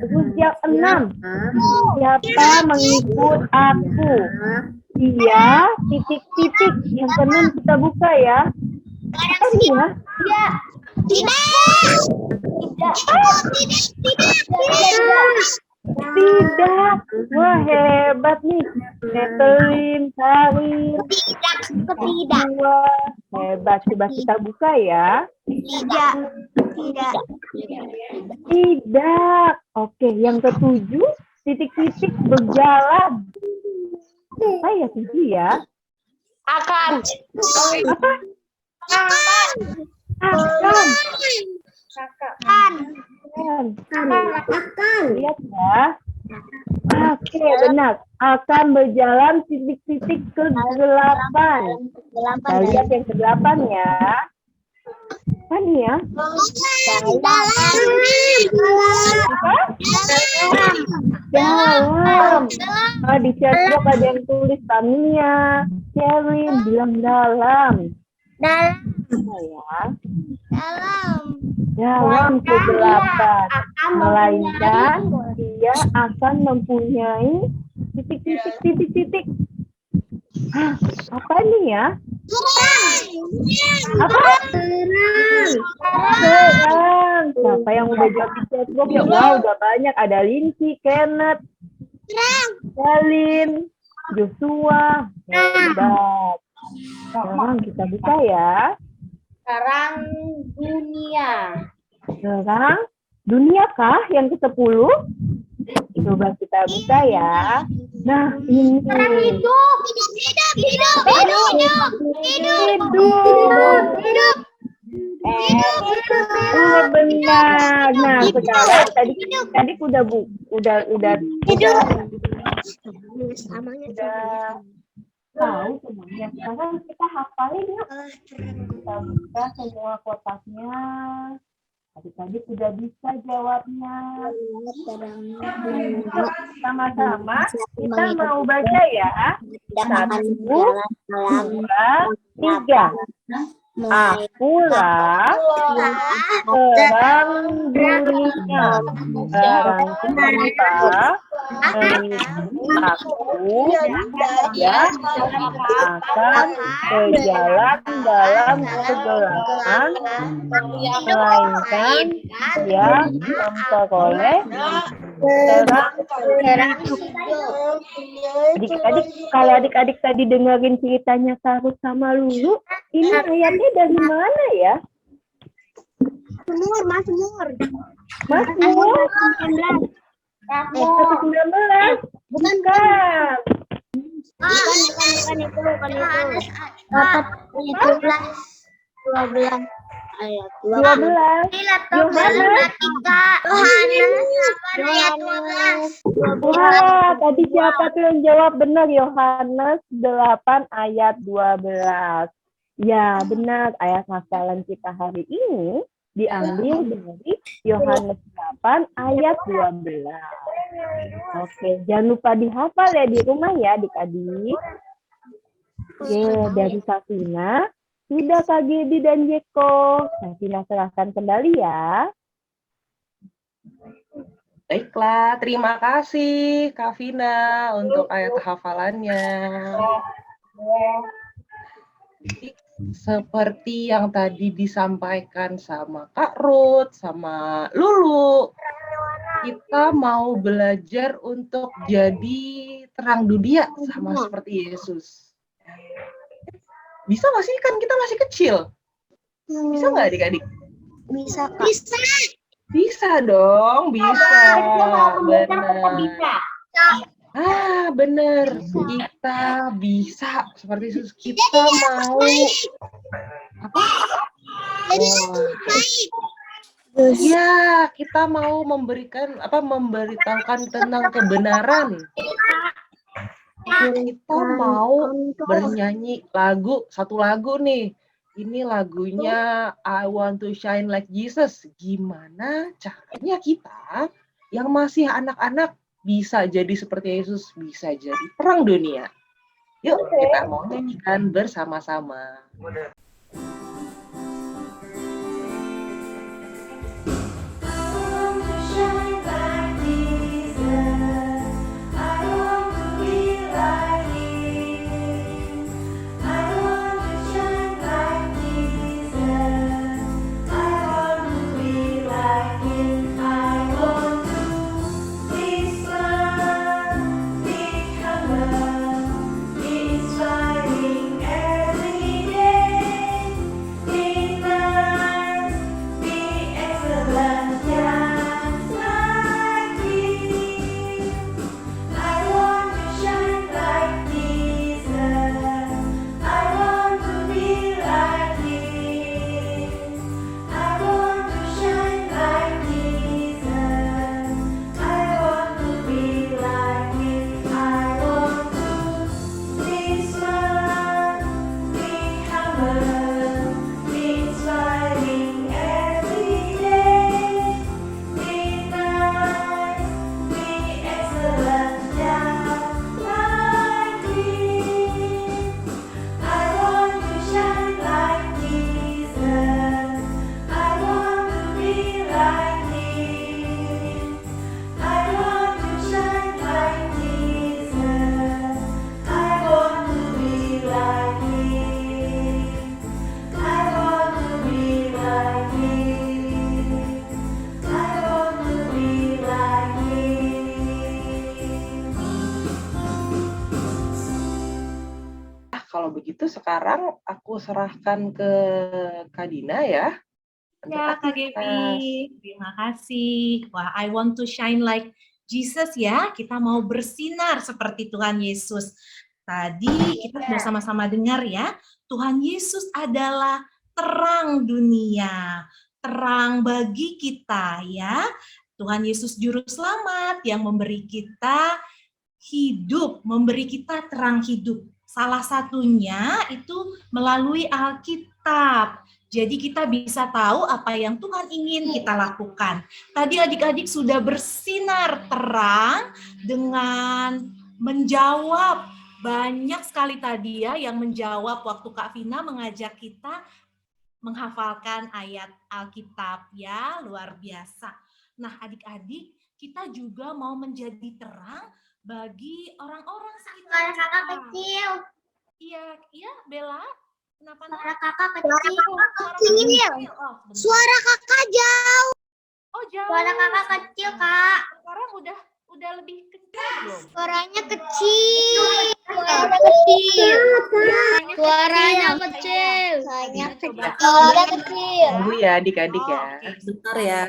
Terus yang 6. Siapa mengikut aku? Dia titik-titik. Yang ke-6 kita buka ya. Apa nih ya? Tidak. Wah, hebat nih. Netelin, Karin. Tidak. Wah, hebat. Coba kita buka ya. Tidak. Oke, yang ke-7, titik-titik berjalan. Apa ya 7 ya? Akan. Apa? Akan. Lihat ya. Oke, benar. Akan berjalan titik-titik ke-8. Kita lihat yang ke-8 ya. Apa nih ya? Dalam. Di chatbox ada yang tulis Tania, Sherin bilang dalam. Ya. Dalam ke-8. Melainkan dia akan mempunyai titik-titik. Apa nih ya? Apa? Terang. Siapa yang udah jawab di chatbox ya? Wah, udah banyak. Ada Lindsay, Kenneth, Dalin, Joshua. Hebat. Sekarang kita buka ya. Sekarang dunia. Sekarang dunia kah yang ke-10? Coba kita buka ya. Nah, ini. Hidup. Oh, benar. Nah, sekarang tadi udah tahu semuanya. Sekarang kita hafalin yuk. Kita buka semua kotaknya. Tadi sudah bisa jawabnya. Sama-sama kita mau baca ya. 1, 2, 3. Akulah terang dunia. Barang siapa aku ya akan berjalan dalam kegelapan, melainkan dia memperoleh Terang adik-adik, kalau adik-adik tadi dengerin ceritanya Sarut sama Lulu, ini ayatnya dari mana ya? Mazmur. Mazmur 19. 19. Bukan. Bukan itu. Dapat 12 ayat 12. Yohanes. ayat 12. Wah, tadi siapa tuh yang jawab benar? Yohanes 8 ayat 12. Ya, benar. Ayat hafalan kita hari ini diambil dari Yohanes 8 ayat 12. Oke, jangan lupa dihafal ya di rumah ya adik-adik. Oke, dari Safina, sudah Kak Gebi dan Jeko. Safina serahkan kembali ya. Baiklah, terima kasih Kak Vina untuk ayat hafalannya. Seperti yang tadi disampaikan sama Kak Ruth, sama Lulu, kita mau belajar untuk jadi terang dunia sama seperti Yesus. Bisa nggak sih? Kan kita masih kecil. Bisa nggak adik-adik? Bisa, Kak. Bisa dong, bisa. Benar. Benar. Kita bisa seperti Yesus. Kita mau apa? Ya, kita mau memberitahukan tentang kebenaran. Kita mau bernyanyi satu lagu nih. Ini lagunya I Want to Shine Like Jesus. Gimana caranya kita yang masih anak-anak bisa jadi seperti Yesus, bisa jadi terang dunia. Yuk, kita mau nyanyikan bersama-sama. Kalau begitu sekarang aku serahkan ke Kak Dina ya. Ya, Kak Gebi. Terima kasih. Wah, I want to shine like Jesus ya. Kita mau bersinar seperti Tuhan Yesus. Tadi kita sudah sama-sama dengar ya. Tuhan Yesus adalah terang dunia. Terang bagi kita ya. Tuhan Yesus juru selamat yang memberi kita hidup, memberi kita terang hidup. Salah satunya itu melalui Alkitab. Jadi kita bisa tahu apa yang Tuhan ingin kita lakukan. Tadi adik-adik sudah bersinar terang dengan menjawab. Banyak sekali tadi ya yang menjawab waktu Kak Vina mengajak kita menghafalkan ayat Alkitab ya, luar biasa. Nah adik-adik, kita juga mau menjadi terang bagi orang-orang sekitar Suara kita. kakak kecil. Iya, Bella. Kenapa? Suara kakak kecil. Oh, Suara kakak jauh. oh, jauh. Suara kakak kecil, Kak. Sekarang sekarang udah lebih kencang belum? Suaranya kecil. Suaranya kecil. Suaranya kecil. Kita coba. Suaranya kecil. Tunggu ya adik-adik ya. Oke, Bentar ya.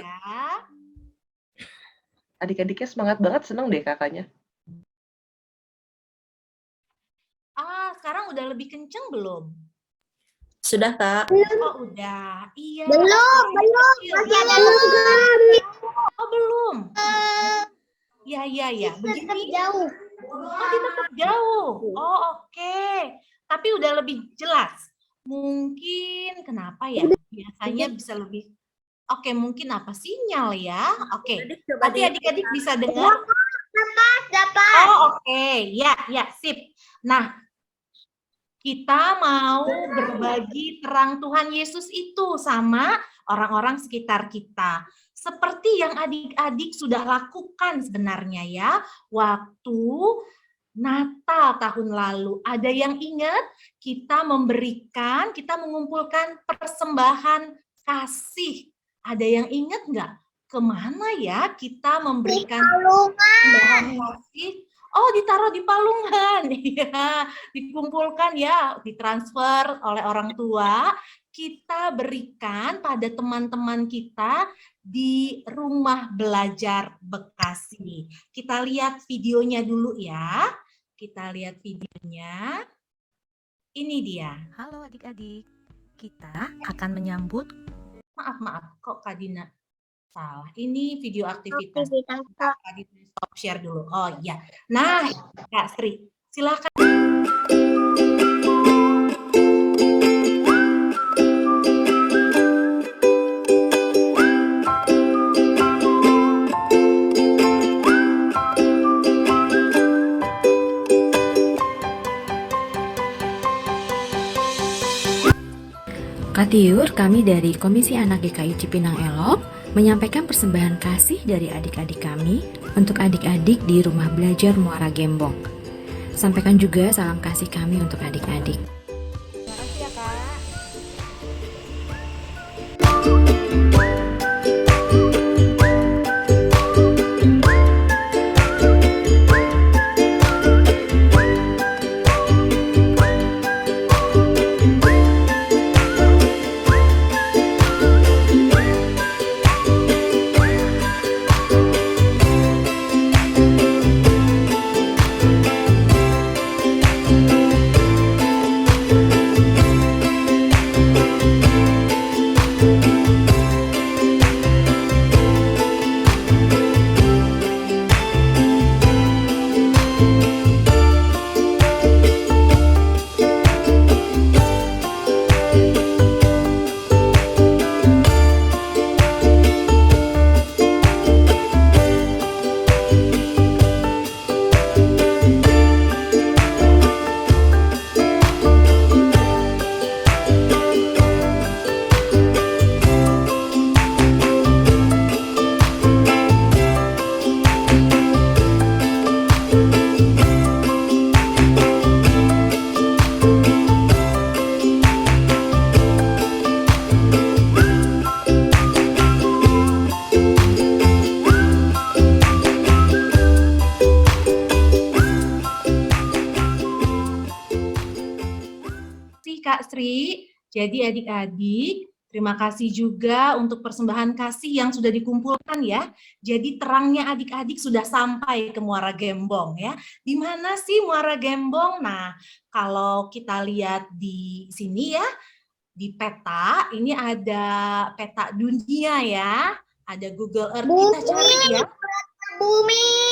Adik-adiknya semangat banget, seneng deh kakaknya. Sekarang udah lebih kenceng belum? Sudah, Kak. Oh, udah. Iya. Belum. Masih ada Oh, belum. Ya. Begini. jauh. Oh, tetap jauh. Oh, oke. Tapi udah lebih jelas. Mungkin kenapa ya? Biasanya bisa lebih. Oke, mungkin apa sinyal ya? Oke. Tapi adik-adik bisa dengar? Dapat. Oh, oke. Ya, sip. Nah, kita mau berbagi terang Tuhan Yesus itu sama orang-orang sekitar kita. Seperti yang adik-adik sudah lakukan sebenarnya ya. Waktu Natal tahun lalu. Ada yang ingat? Kita mengumpulkan persembahan kasih. Ada yang ingat nggak? Kemana ya kita memberikan persembahan kasih? Oh, ditaruh di palungan, ya, dikumpulkan ya, ditransfer oleh orang tua, kita berikan pada teman-teman kita di Rumah Belajar Bekasi. Kita lihat videonya dulu ya, kita lihat videonya. Ini dia. Halo adik-adik, kita akan menyambut, maaf, kok Kak Dina salah. Ini video aktivitas. Tadi stop share dulu. Oh iya. Nah, Kak Sri, silakan. Kak Tiur, kami dari Komisi Anak GKI Cipinang Elok menyampaikan persembahan kasih dari adik-adik kami untuk adik-adik di Rumah Belajar Muara Gembong. Sampaikan juga salam kasih kami untuk adik-adik. Terima kasih ya, Kak. Kak Sri. Jadi adik-adik, terima kasih juga untuk persembahan kasih yang sudah dikumpulkan ya. Jadi terangnya adik-adik sudah sampai ke Muara Gembong ya. Di mana sih Muara Gembong? Nah, kalau kita lihat di sini ya, di peta, ini ada peta dunia ya. Ada Google Earth, kita cari ya. Bumi.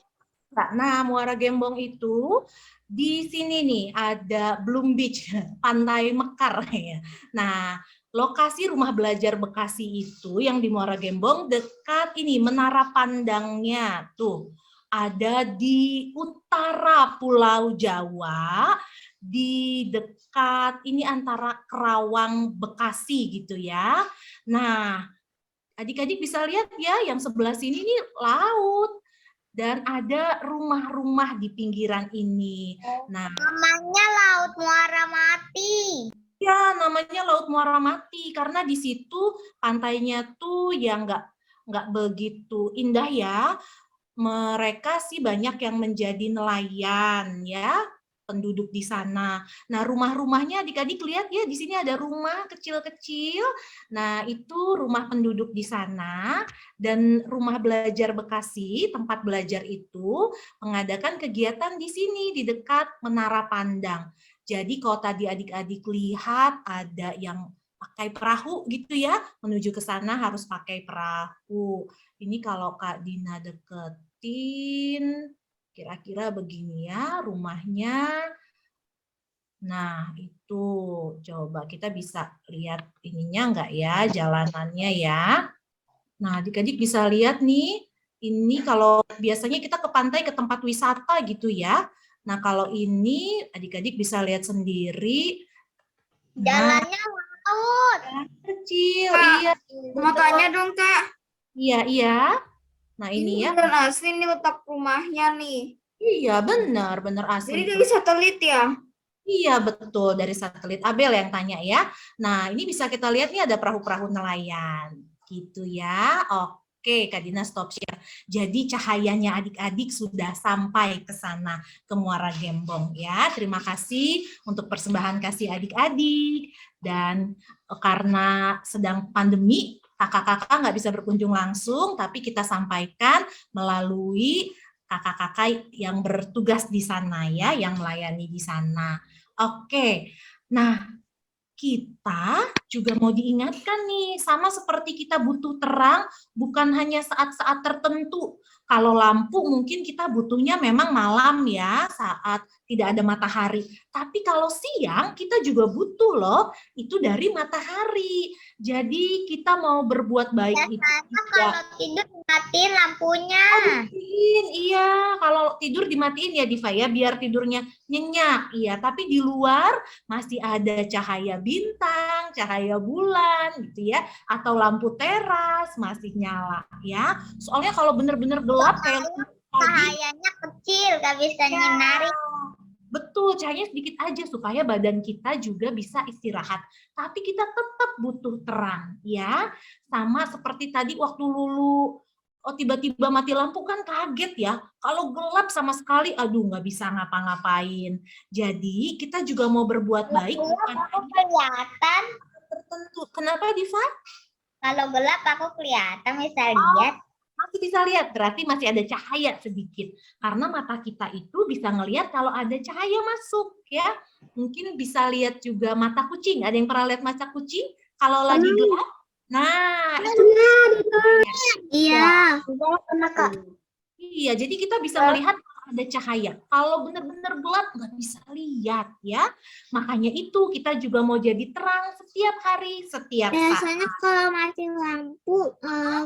Nah, Muara Gembong itu di sini nih ada Bloom Beach, Pantai Mekar ya. Nah, lokasi Rumah Belajar Bekasi itu yang di Muara Gembong dekat ini menara pandangnya tuh. Ada di utara Pulau Jawa, di dekat ini antara Kerawang Bekasi gitu ya. Nah, adik-adik bisa lihat ya yang sebelah sini nih laut. Dan ada rumah-rumah di pinggiran ini. Nah, Namanya Laut Muara Mati. ya, namanya Laut Muara Mati karena di situ pantainya tuh ya nggak begitu indah ya. mereka sih banyak yang menjadi nelayan ya, penduduk di sana. Nah, rumah-rumahnya adik-adik lihat ya, di sini ada rumah kecil-kecil. Nah, itu rumah penduduk di sana, dan Rumah Belajar Bekasi, tempat belajar itu mengadakan kegiatan di sini di dekat Menara Pandang. Jadi kalau tadi adik-adik lihat ada yang pakai perahu gitu ya, menuju ke sana harus pakai perahu. Ini kalau Kak Dina deketin, kira-kira begini ya rumahnya. Nah, itu coba kita bisa lihat ininya enggak ya, jalanannya ya. Nah, adik-adik bisa lihat nih, ini kalau biasanya kita ke pantai, ke tempat wisata gitu ya. Nah, kalau ini adik-adik bisa lihat sendiri. Jalannya laut. Kecil, Kak, iya. mau tanya dong, Kak. Iya. Nah, ini ya. Beneran asli nih letak rumahnya nih. Iya, benar asli. Jadi dari satelit ya? Iya, betul, dari satelit. Abel yang tanya ya. Nah, ini bisa kita lihat nih ada perahu-perahu nelayan. Gitu ya. Oke, Kak Dina stop share. Jadi cahayanya adik-adik sudah sampai ke sana, ke Muara Gembong ya. Terima kasih untuk persembahan kasih adik-adik. Dan karena sedang pandemi, kakak-kakak nggak bisa berkunjung langsung, tapi kita sampaikan melalui kakak-kakak yang bertugas di sana ya, yang melayani di sana. Oke, nah kita juga mau diingatkan nih, sama seperti kita butuh terang, bukan hanya saat-saat tertentu. Kalau lampu mungkin kita butuhnya memang malam ya, saat tidak ada matahari. Tapi kalau siang kita juga butuh loh, itu dari matahari. Jadi kita mau berbuat baik itu Kalau tidur matiin lampunya. Iya, kalau tidur dimatiin ya Diva ya, biar tidurnya nyenyak. Iya, tapi di luar masih ada cahaya bintang, cahaya bulan gitu ya, atau lampu teras masih nyala ya. Soalnya kalau benar-benar gelap kayak cahayanya kecil, gak bisa nyinari. Betul, cahayanya sedikit aja supaya badan kita juga bisa istirahat. Tapi kita tetap butuh terang ya. Sama seperti tadi waktu Lulu tiba-tiba mati lampu kan kaget ya. Kalau gelap sama sekali, aduh nggak bisa ngapa-ngapain. Jadi kita juga mau berbuat baik. Bukan aku kelihatan. Tertentu. Kenapa Diva? Kalau gelap aku kelihatan bisa lihat. Masih bisa lihat, berarti masih ada cahaya sedikit. Karena mata kita itu bisa ngelihat kalau ada cahaya masuk ya. Mungkin bisa lihat juga mata kucing. Ada yang pernah lihat mata kucing kalau lagi gelap? Nah, itu Iya. Iya, jadi kita bisa melihat ada cahaya. Kalau benar-benar gelap nggak bisa lihat ya. Makanya itu kita juga mau jadi terang setiap hari, setiap saat. Biasanya kalau mati lampu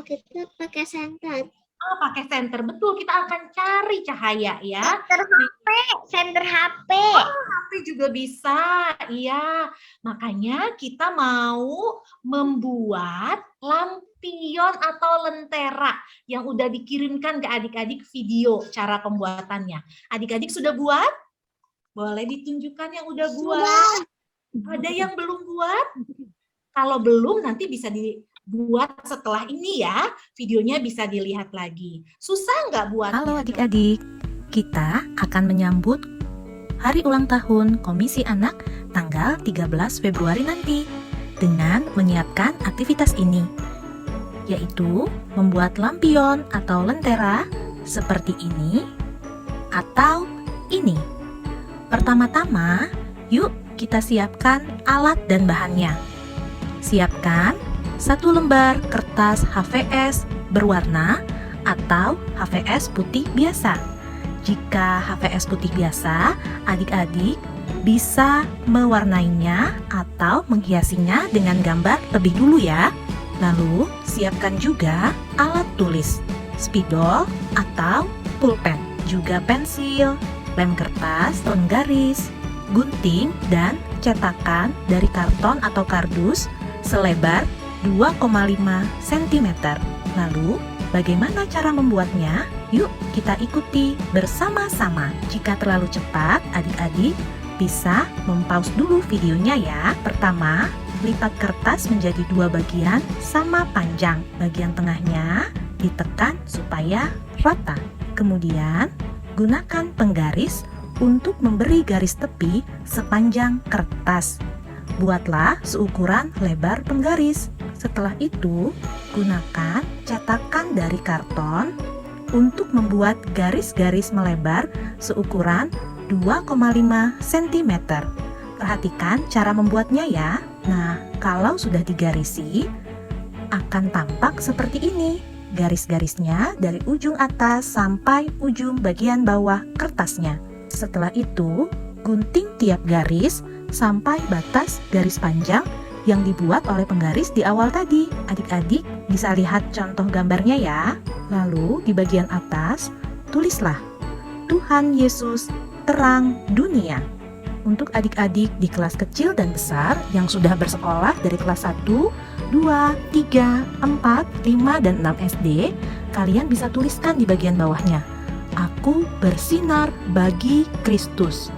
kita pakai senter. Pakai senter, betul. Kita akan cari cahaya ya. Senter HP. HP juga bisa, iya. Makanya kita mau membuat lampion atau lentera yang udah dikirimkan ke adik-adik video cara pembuatannya. Adik-adik sudah buat? Boleh ditunjukkan yang udah buat? Ada yang belum buat? Kalau belum nanti bisa dibuat setelah ini ya. Videonya bisa dilihat lagi. Susah nggak buat? Halo adik-adik, kita akan menyambut hari ulang tahun Komisi Anak tanggal 13 Februari nanti dengan menyiapkan aktivitas ini, yaitu membuat lampion atau lentera seperti ini atau ini. Pertama-tama, yuk kita siapkan alat dan bahannya. Siapkan 1 lembar kertas HVS berwarna atau HVS putih biasa. Jika HVS putih biasa, adik-adik bisa mewarnainya atau menghiasinya dengan gambar lebih dulu ya. Lalu, siapkan juga alat tulis, spidol atau pulpen, juga pensil, lem kertas, penggaris, gunting, dan cetakan dari karton atau kardus selebar 2,5 cm. Lalu, bagaimana cara membuatnya? Yuk kita ikuti bersama-sama. Jika terlalu cepat, adik-adik bisa mempause dulu videonya ya. Pertama, lipat kertas menjadi 2 bagian sama panjang. Bagian tengahnya ditekan supaya rata. Kemudian, gunakan penggaris untuk memberi garis tepi sepanjang kertas. Buatlah seukuran lebar penggaris. Setelah itu, gunakan cetakan dari karton untuk membuat garis-garis melebar seukuran 2,5 cm. Perhatikan cara membuatnya ya. Nah, kalau sudah digarisi, akan tampak seperti ini. Garis-garisnya dari ujung atas sampai ujung bagian bawah kertasnya. Setelah itu, gunting tiap garis sampai batas garis panjang yang dibuat oleh penggaris di awal tadi. Adik-adik bisa lihat contoh gambarnya ya. Lalu di bagian atas, tulislah Tuhan Yesus terang dunia. Untuk adik-adik di kelas kecil dan besar yang sudah bersekolah dari kelas 1, 2, 3, 4, 5, dan 6 SD, kalian bisa tuliskan di bagian bawahnya, Aku bersinar bagi Kristus.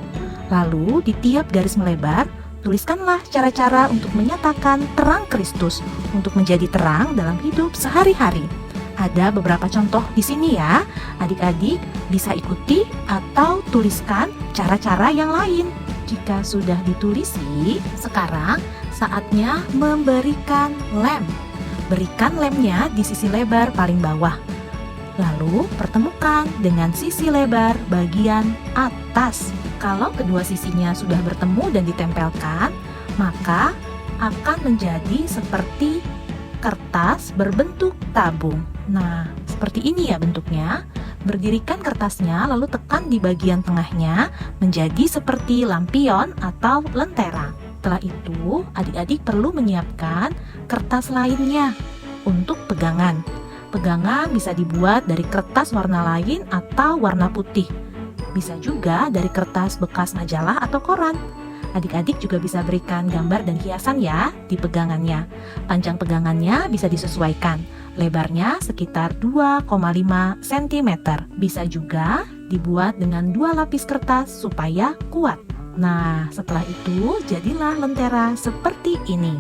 Lalu di tiap garis melebar, tuliskanlah cara-cara untuk menyatakan terang Kristus untuk menjadi terang dalam hidup sehari-hari. Ada beberapa contoh di sini ya. Adik-adik bisa ikuti atau tuliskan cara-cara yang lain. Jika sudah ditulisi, sekarang saatnya memberikan lem. Berikan lemnya di sisi lebar paling bawah. Lalu pertemukan dengan sisi lebar bagian atas. Kalau kedua sisinya sudah bertemu dan ditempelkan, maka akan menjadi seperti kertas berbentuk tabung. Nah, seperti ini ya bentuknya. Berdirikan kertasnya lalu tekan di bagian tengahnya menjadi seperti lampion atau lentera. Setelah itu, adik-adik perlu menyiapkan kertas lainnya untuk pegangan. Pegangan bisa dibuat dari kertas warna lain atau warna putih. Bisa juga dari kertas bekas majalah atau koran. Adik-adik juga bisa berikan gambar dan hiasan ya di pegangannya. Panjang pegangannya bisa disesuaikan. Lebarnya sekitar 2,5 cm. Bisa juga dibuat dengan 2 lapis kertas supaya kuat. Nah, setelah itu jadilah lentera seperti ini.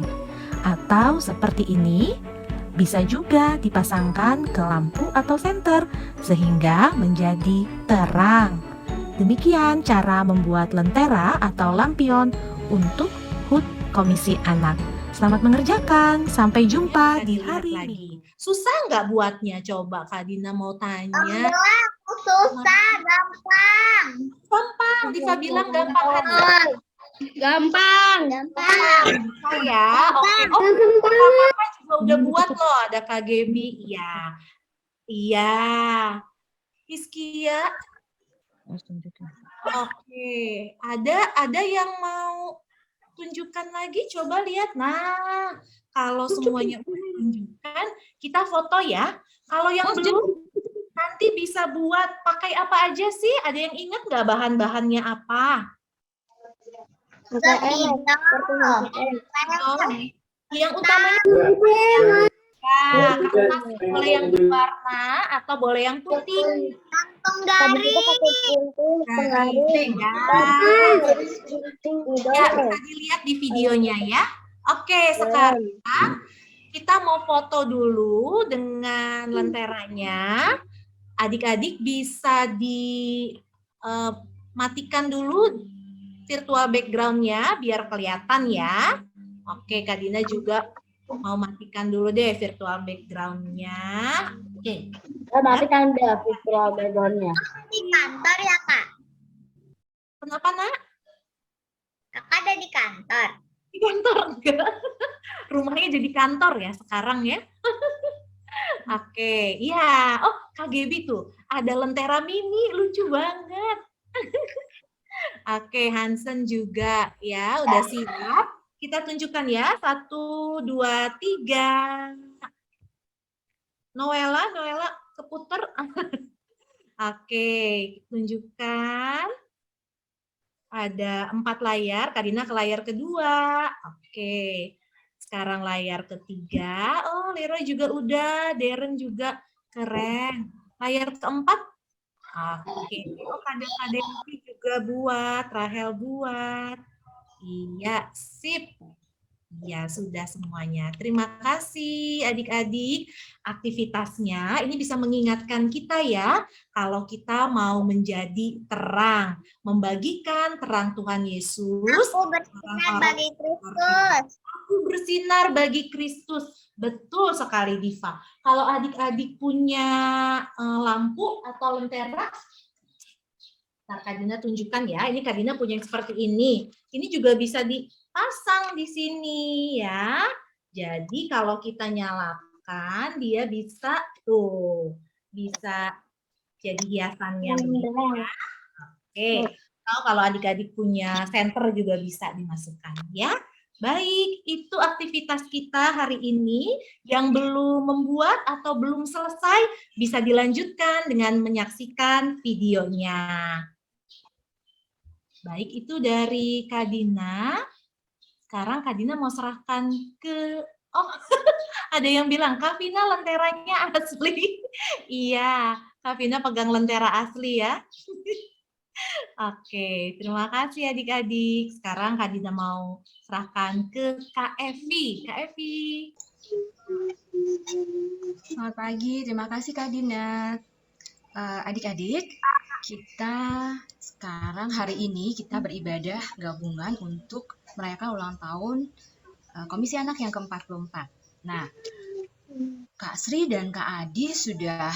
Atau seperti ini, bisa juga dipasangkan ke lampu atau senter sehingga menjadi terang. Demikian cara membuat lentera atau lampion untuk HUT Komisi Anak. Selamat mengerjakan. Sampai jumpa di hari ini. Susah nggak buatnya? Coba Kak Dina mau tanya. Susah, gampang. Gampang. Diva bilang gampang kan? Gampang. Oh ya, oke. Oh, Kakak juga udah buat loh. Ada Kak Gebi. Iya. Iya. Hiskia. Oke. Ada yang mau tunjukkan lagi? Coba lihat. Nah, kalau semuanya udah tunjukkan, kita foto ya. Kalau yang belum, nanti bisa buat pakai apa aja sih? Ada yang ingat nggak bahan-bahannya apa? Yang utamanya kertas boleh yang berwarna atau boleh yang putih. Kantong garis. Ya, bisa dilihat di videonya ya. Oke, sekarang kita mau foto dulu dengan lenteranya. Adik-adik bisa dimatikan dulu virtual background-nya biar kelihatan ya. Oke, Kak Dina juga mau matikan dulu deh virtual background-nya. Oke. Matikan deh virtual background-nya. Di kantor ya, Kak? Kenapa, Nak? Kakak ada di kantor. Di kantor enggak? Rumahnya jadi kantor ya sekarang ya. Oke, iya. Oh, Kak Gebi tuh ada lentera mini, lucu banget. Oke, Hansen juga ya, udah siap. Kita tunjukkan ya, 1, 2, 3. Noella keputer. Oke, tunjukkan. Ada 4 layar, Karina ke layar kedua. Oke, sekarang layar ketiga. Oh, Leroy juga udah, Darren juga keren. Layar keempat. Oke, oh kadang-kadang juga buat, Rahel buat. Iya, sip. Ya, sudah semuanya. Terima kasih adik-adik. Aktivitasnya ini bisa mengingatkan kita ya, kalau kita mau menjadi terang, membagikan terang Tuhan Yesus. Aku bersinar bagi Kristus. Aku bersinar bagi Kristus. Betul sekali, Diva. Kalau adik-adik punya lampu atau lentera, ntar Kak Dina tunjukkan ya. Ini Kak Dina punya yang seperti ini. Ini juga bisa dipasang di sini ya. Jadi kalau kita nyalakan, dia bisa tuh, bisa jadi hiasannya. Oke. Kalau adik-adik punya senter juga bisa dimasukkan ya. Baik, itu aktivitas kita hari ini. Yang belum membuat atau belum selesai bisa dilanjutkan dengan menyaksikan videonya. Baik, itu dari Kak Dina. Sekarang Kak Dina mau serahkan ke... Oh, ada yang bilang, Kak Vina lenteranya asli. Iya, Kak Vina pegang lentera asli ya. Oke, terima kasih adik-adik. Sekarang Kak Dina mau serahkan ke Kak Evi. Kak Evi. Selamat pagi, terima kasih Kak Dina. Adik-adik, kita sekarang hari ini kita beribadah gabungan untuk merayakan ulang tahun Komisi Anak yang ke-44. Nah, Kak Sri dan Kak Adi sudah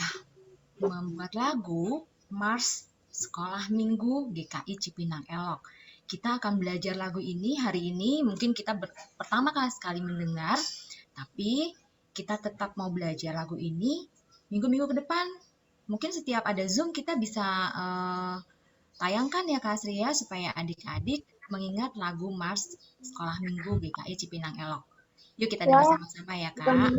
membuat lagu Mars Sekolah Minggu GKI Cipinang Elok. Kita akan belajar lagu ini hari ini, mungkin kita pertama kali sekali mendengar, tapi kita tetap mau belajar lagu ini minggu-minggu ke depan. Mungkin setiap ada Zoom kita bisa tayangkan ya Kak Sri ya, supaya adik-adik mengingat lagu Mars Sekolah Minggu GKI Cipinang Elok. Yuk kita dengar sama-sama ya Kak.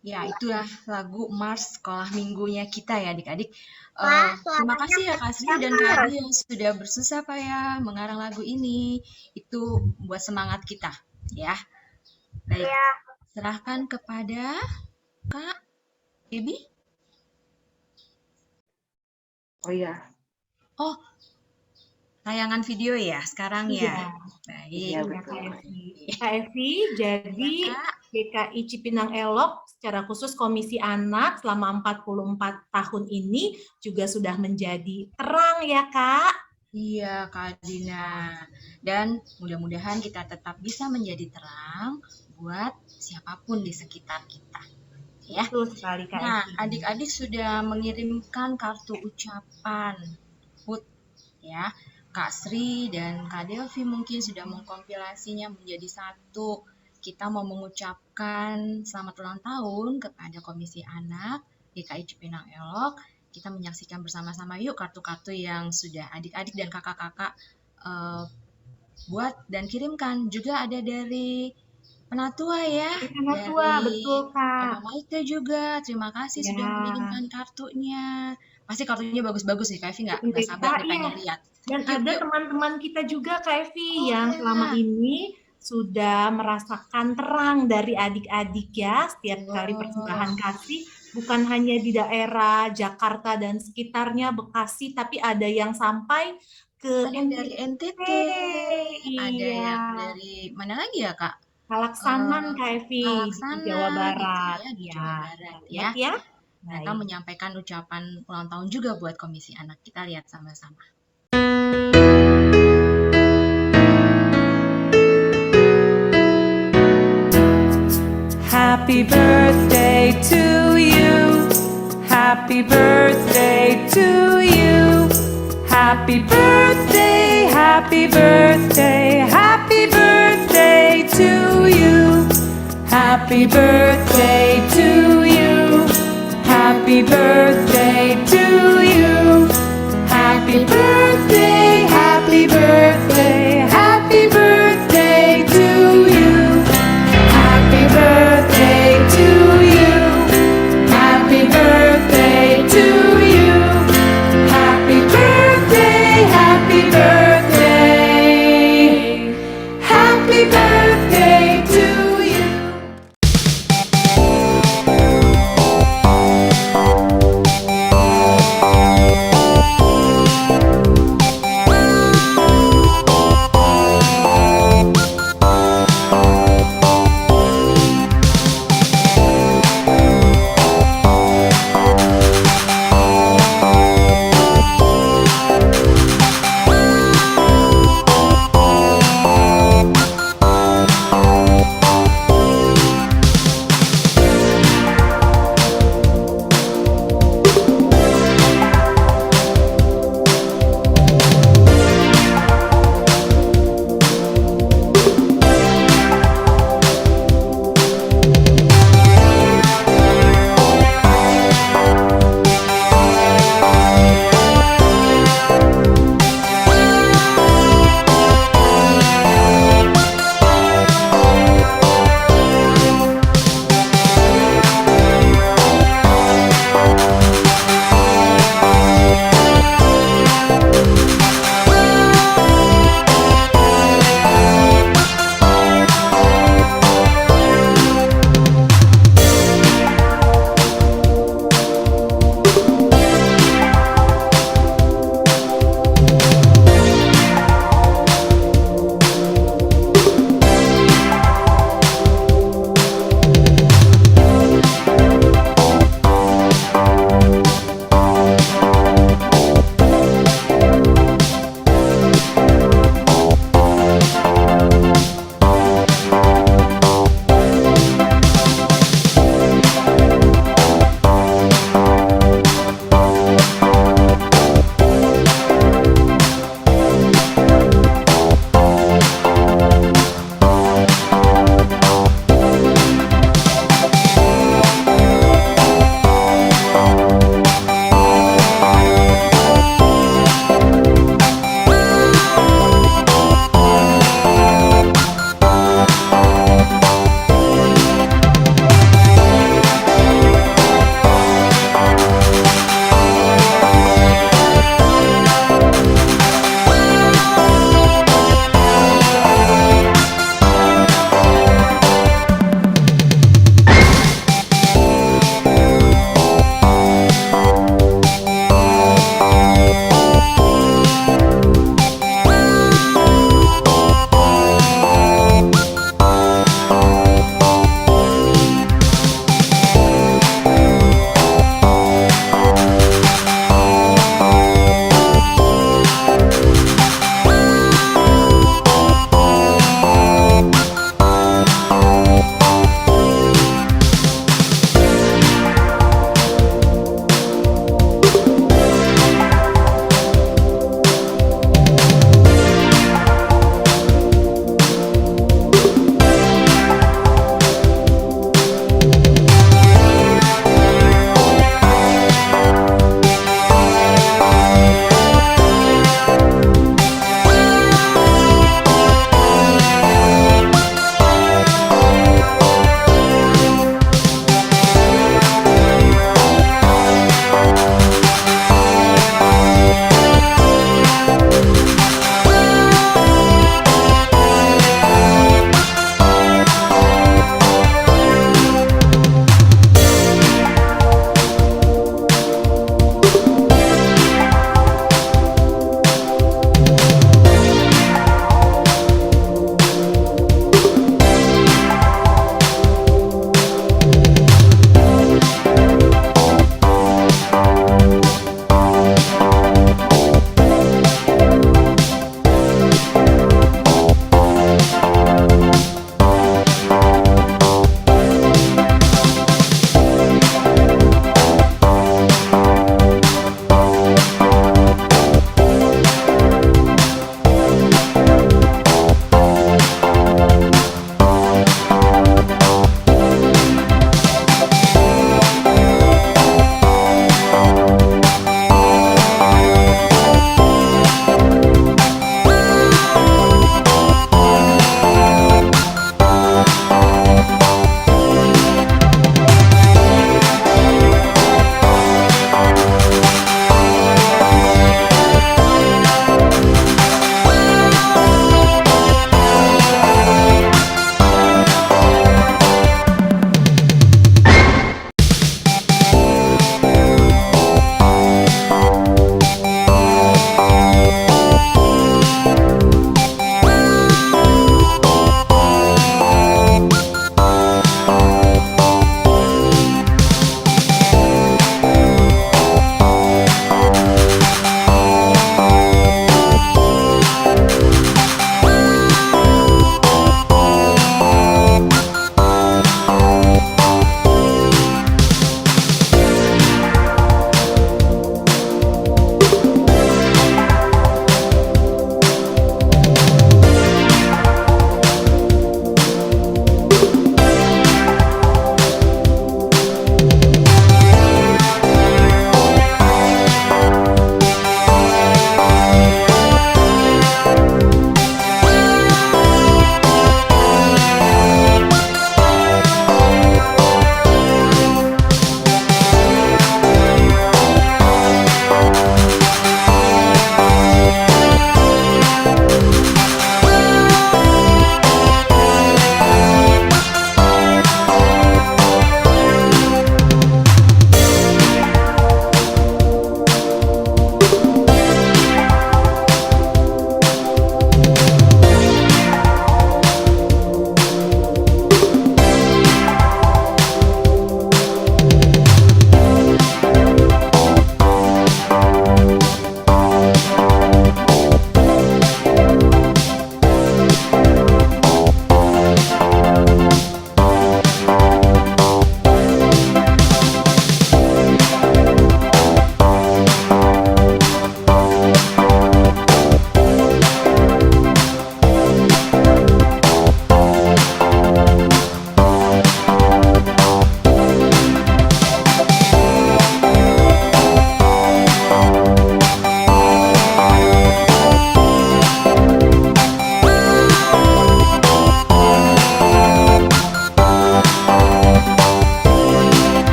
Ya, itulah lagu Mars Sekolah Minggunya kita ya adik-adik. Terima kasih ya Kak Sri dan Kak Adi yang sudah bersusah payah mengarang lagu ini. Itu buat semangat kita ya. Baik, serahkan kepada Kak Ebi. Oh iya. Oh, tayangan video ya sekarang ya. Baik. Iya, Kak Evi, jadi GKI Cipinang Elok secara khusus Komisi Anak selama 44 tahun ini juga sudah menjadi terang ya Kak? Iya Kak Dina. Dan mudah-mudahan kita tetap bisa menjadi terang buat siapapun di sekitar kita. Ya. Betul sekali Kak Nah, Evi. adik-adik sudah mengirimkan kartu ucapan HUT ya. Kak Sri dan Kak Delvi mungkin sudah mengkompilasinya menjadi satu. Kita mau mengucapkan selamat ulang tahun kepada Komisi Anak GKI Cipinang Elok. Kita menyaksikan bersama-sama yuk kartu-kartu yang sudah adik-adik dan kakak-kakak buat dan kirimkan. Juga ada dari Penatua ya. Penatua, dari betul Kak. Mama Maike juga. Terima kasih sudah mengirimkan kartunya. Pasti kartunya bagus-bagus nih Kak Evi, nggak sabar nih pengen lihat. Dan ada teman-teman kita juga Kak Evi yang selama ini sudah merasakan terang dari adik-adik ya, setiap kali persembahan kasih, bukan hanya di daerah Jakarta dan sekitarnya, Bekasi, tapi ada yang sampai ke Ada dari NTT, ada Iya. yang dari mana lagi ya Kak? Kalaksanan Kak Evi, di Kalaksanan Jawa gitu Barat. ya, di Ya, Jawa Barat hebat ya. ya. Mereka Baik. menyampaikan ucapan ulang tahun juga buat Komisi Anak. Kita lihat sama-sama. Happy birthday to you. Happy birthday to you. Happy birthday, happy birthday, happy birthday to you. Happy birthday to you. Happy birthday to you. Happy birthday, happy birthday, happy birthday to you. Happy birthday to you. Happy birthday to you. Happy birthday, happy birthday. Happy birthday to you.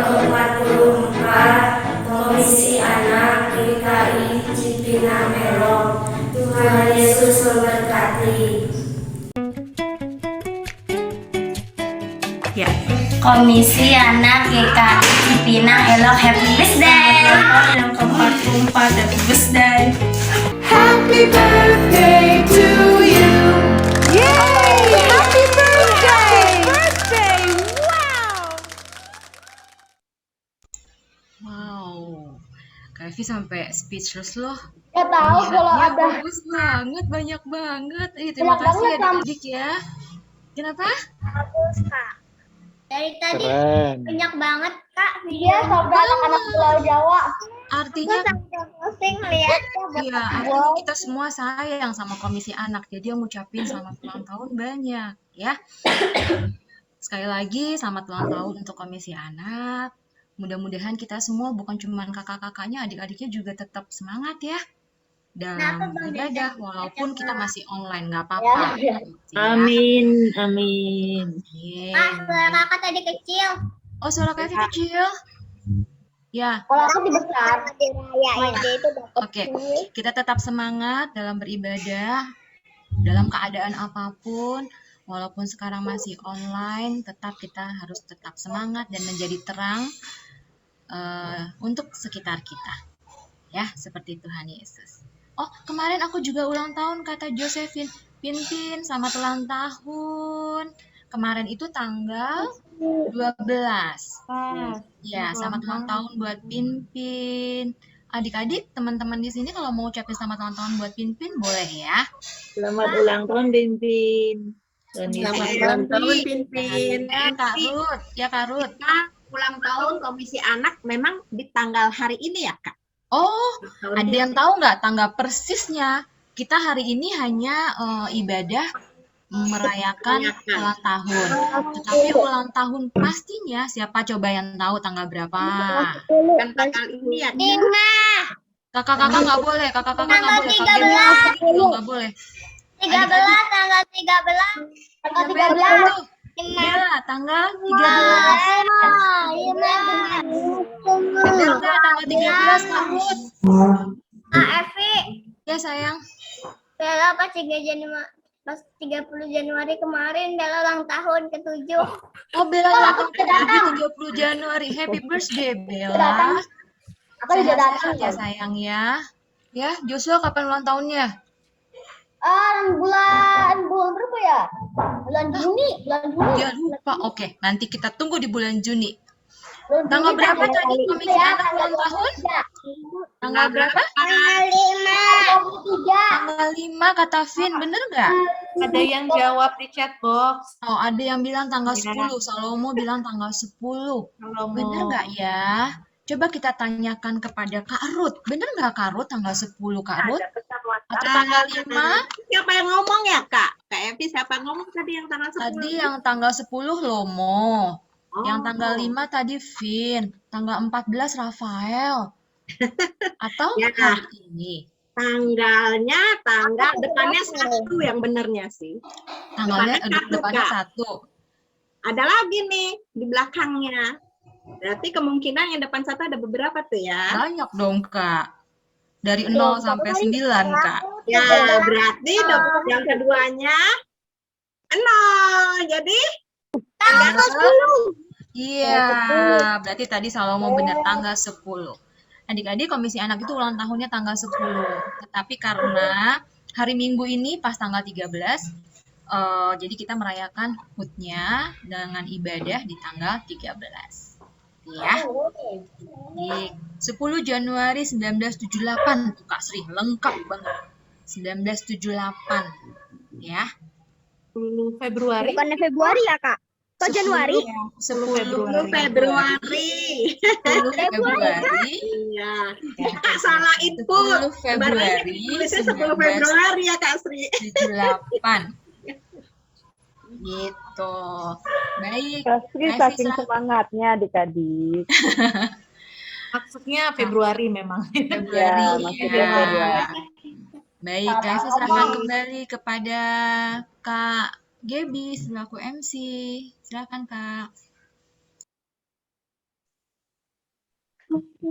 ke-44 Komisi Anak GKI Cipinang Elok. Tuhan Yesus memberkati. Ya. Komisi Anak GKI Cipinang Elok, Happy Birthday. Yang ke-44, Happy Birthday. Happy birthday to you. Yay! Happy birthday! Birthday! Wow, Kak Evi sampai speechless loh. Ya tahu kalau Ya, ada bagus banget, banyak banget. Terima kasih banget, adik-adik ya. Kenapa? Bagus, Kak. Dari tadi Keren. banyak banget, Kak. dia sampai anak-anak Pulau Jawa. Artinya, Pusing lihatnya. ya, artinya kita semua sayang sama Komisi Anak. Jadi yang ngucapin selamat ulang tahun banyak, ya. Sekali lagi, selamat ulang tahun untuk Komisi Anak. Mudah-mudahan kita semua bukan cuma kakak-kakaknya, adik-adiknya juga tetap semangat ya. Dalam beribadah, walaupun kita masih online, nggak apa-apa. Ya. Amin, amin. Kak, suara kakak tadi kecil. Oh, suara Kak Evi kecil? Ya. Kalau aku dibesar. Oke, kita tetap semangat dalam beribadah, dalam keadaan apapun, walaupun sekarang masih online, tetap kita harus tetap semangat dan menjadi terang untuk sekitar kita. Ya, seperti Tuhan Yesus. Oh, kemarin aku juga ulang tahun, kata Josephine. Pinpin, selamat ulang tahun. Kemarin itu tanggal 12. Ya, selamat ulang tahun buat Pinpin. Adik-adik, teman-teman di sini kalau mau ucapin selamat ulang tahun buat Pinpin, boleh ya. Selamat ulang tahun, Pinpin. Selamat ulang tahun, Pinpin. Ya, Kak Ruth. Ya, Kak Ruth. Ulang tahun Komisi Anak memang di tanggal hari ini ya, Kak? Oh, ada yang tahu nggak tanggal persisnya? Kita hari ini hanya ibadah merayakan ulang tahun. Tetapi ulang tahun pastinya siapa coba yang tahu tanggal berapa? Kan tanggal ini ya. 5. Kakak-kakak nggak boleh, kakak-kakak nggak boleh. Tanggal Kak Gemi nggak boleh. 13, tanggal 13. Tanggal 13. Ya, tanggal 13. Bener nggak tanggal 13, Kak Ruth? Kak Evi, Ya, sayang. Bella pas 30 Januari kemarin Bella ulang tahun ke-7. Oh, Bella ulang tahun ke-7 30 Januari. Happy birthday, Bella. Aku juga datang. Sehat-sehat ya, sayang ya. Ya, Joshua kapan ulang tahunnya? Bulan berapa ya? Bulan Juni. Ya, lupa. Oke, nanti kita tunggu di bulan Juni. Tanggal berapa tadi Komisi Anak ulang tahun? Tanggal berapa? Tanggal 5. Tanggal 5 kata Vin, bener nggak? Ada yang jawab di chat box. Oh, ada yang bilang tanggal 10. Salomo bilang tanggal 10. Bener nggak ya? Coba kita tanyakan kepada Kak Ruth. Bener nggak Kak Ruth tanggal 10 Kak Ruth? Atau tanggal 5? Siapa yang ngomong ya, Kak? Kak Evi, siapa yang ngomong tadi yang tanggal 10? Tadi yang tanggal 10 Lomo. Yang tanggal 5 tadi Vin. Tanggal 14 Rafael. Atau Ya. hari ini? Tanggal depannya 1 yang benernya sih. Tanggalnya depannya Kak. 1. Ada lagi nih di belakangnya. Berarti kemungkinan yang depan 1 ada beberapa tuh ya. Banyak dong, Kak. Dari 0 sampai 9, Kak. Ya, berarti yang keduanya 0. Jadi tanggal 10. Iya, berarti tadi Salomo benar tanggal 10. Adik-adik Komisi Anak itu ulang tahunnya tanggal 10. Tetapi karena hari Minggu ini pas tanggal 13, jadi kita merayakan HUT-nya dengan ibadah di tanggal 13. Ya. Di 10 Januari 1978 tuh Kak Sri, lengkap banget. 1978. Ya. 10 Februari. Bukannya Februari ya, Kak? Kok Januari? 10 Februari. 10 Februari. Iya. Kak salah input. 10 Februari Tulisnya 10 Februari ya Kak Sri. 78. Gitu. Baik. Kak Sri saking semangatnya adik-adik. Maksudnya Februari memang. Februari. Ya, maksudnya Februari. Baik, Kak Evi serahkan kembali kepada Kak Gaby selaku MC. Silakan, Kak.